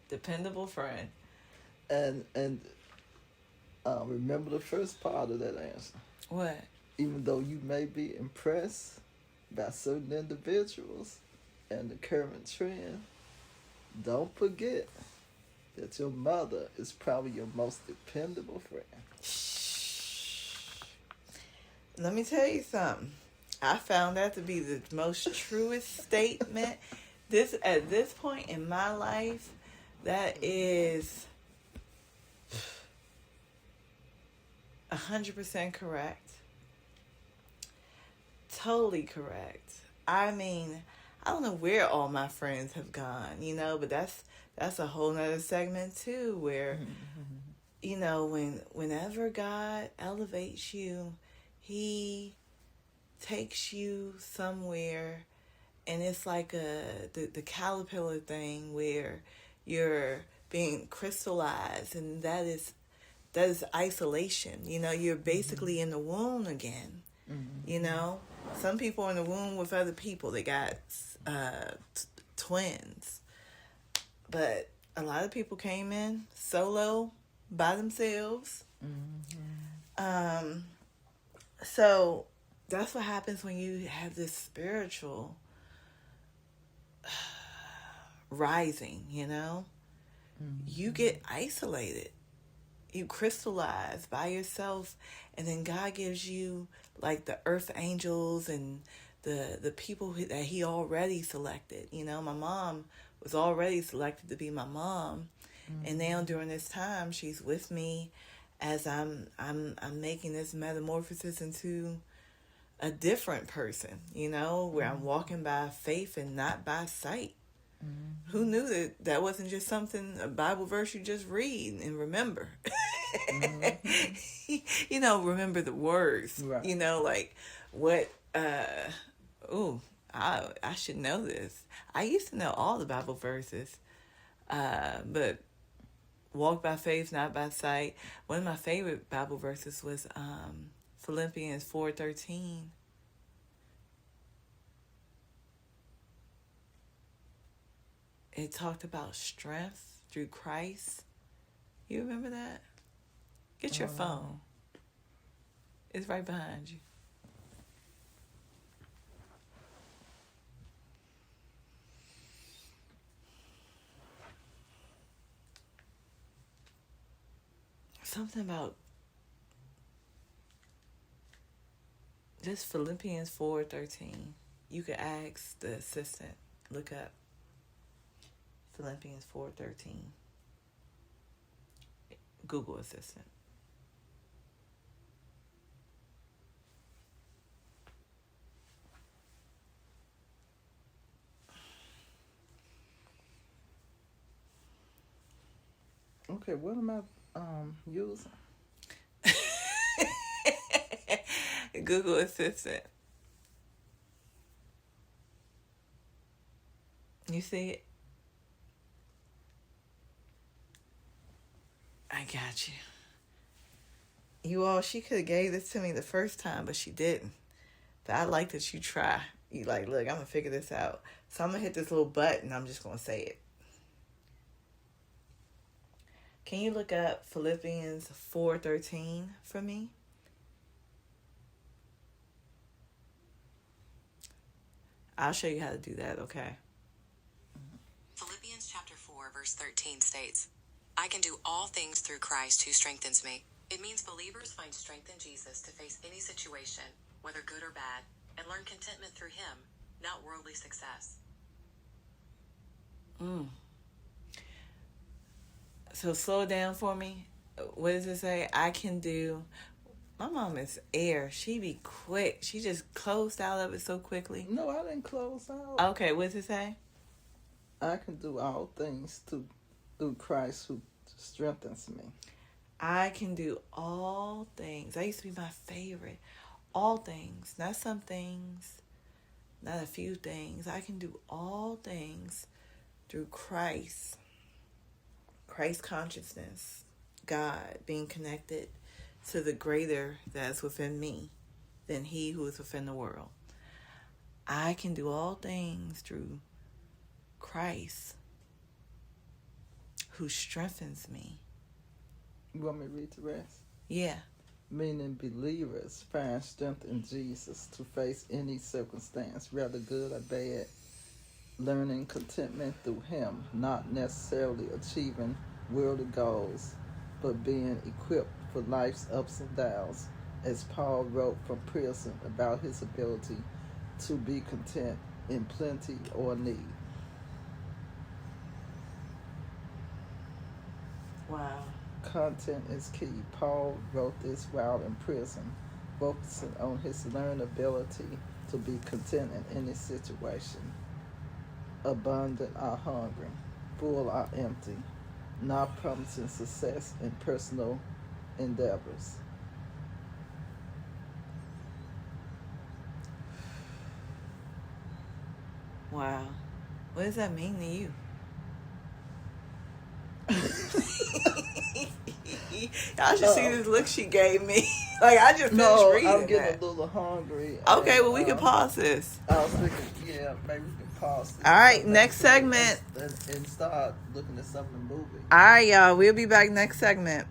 Dependable friend. And remember the first part of that answer. What? Even though you may be impressed by certain individuals and the current trend, don't forget that your mother is probably your most dependable friend. Let me tell you something. I found that to be the most truest statement. At this point in my life, that is 100% correct. Totally correct. I mean, I don't know where all my friends have gone, but that's a whole nother segment too, where, whenever God elevates you, He takes you somewhere, and it's like the caterpillar thing where you're being crystallized, and that is isolation. You're basically in the womb again. Some people are in the womb with other people. They got twins, but a lot of people came in solo by themselves. So that's what happens when you have this spiritual rising, You get isolated. You crystallize by yourself, and then God gives you like the earth angels and the people that He already selected. My mom was already selected to be my mom, and now during this time she's with me as I'm making this metamorphosis into a different person, where I'm walking by faith and not by sight. Who knew that wasn't just a Bible verse you just read and remember? Remember the words. Right. Like what? I should know this. I used to know all the Bible verses, but walk by faith, not by sight. One of my favorite Bible verses was Philippians 4:13. It talked about strength through Christ. You remember that? Get your phone. It's right behind you. Something about just Philippians 4:13. You could ask the assistant. Look up Philippians 4:13. Google Assistant. Okay, what am I using? Google Assistant. You see it? I got you. She could have gave this to me the first time, but she didn't. But I like that you try. You like, look, I'm going to figure this out. So I'm going to hit this little button. I'm just going to say it. Can you look up Philippians 4:13 for me? I'll show you how to do that, okay? Philippians chapter 4, verse 13 states, I can do all things through Christ who strengthens me. It means believers find strength in Jesus to face any situation, whether good or bad, and learn contentment through Him, not worldly success. So slow it down for me. What does it say? I can do My mom is air. She be quick. She just closed out of it so quickly. No, I didn't close out. Okay, what's it say? I can do all things through Christ who strengthens me. I can do all things. That used to be my favorite. All things. Not some things. Not a few things. I can do all things through Christ. Christ consciousness. God being connected to the greater that's within me than he who is within the world. I can do all things through Christ who strengthens me. You want me to read the rest? Yeah. Meaning believers find strength in Jesus to face any circumstance, whether good or bad, learning contentment through him, not necessarily achieving worldly goals, but being equipped for life's ups and downs, as Paul wrote from prison about his ability to be content in plenty or need. Wow. Content is key. Paul wrote this while in prison, focusing on his learned ability to be content in any situation. Abundant or hungry, full or empty, not promising success in personal endeavors. Wow. What does that mean to you? Y'all should see this look she gave me. Like, I just finished reading I'm getting that. a little hungry. Okay, and, well, we can pause this. I was thinking, yeah, maybe we can pause this. All right, Come next back to it segment. and start looking at some of the movies. All right, y'all. We'll be back next segment.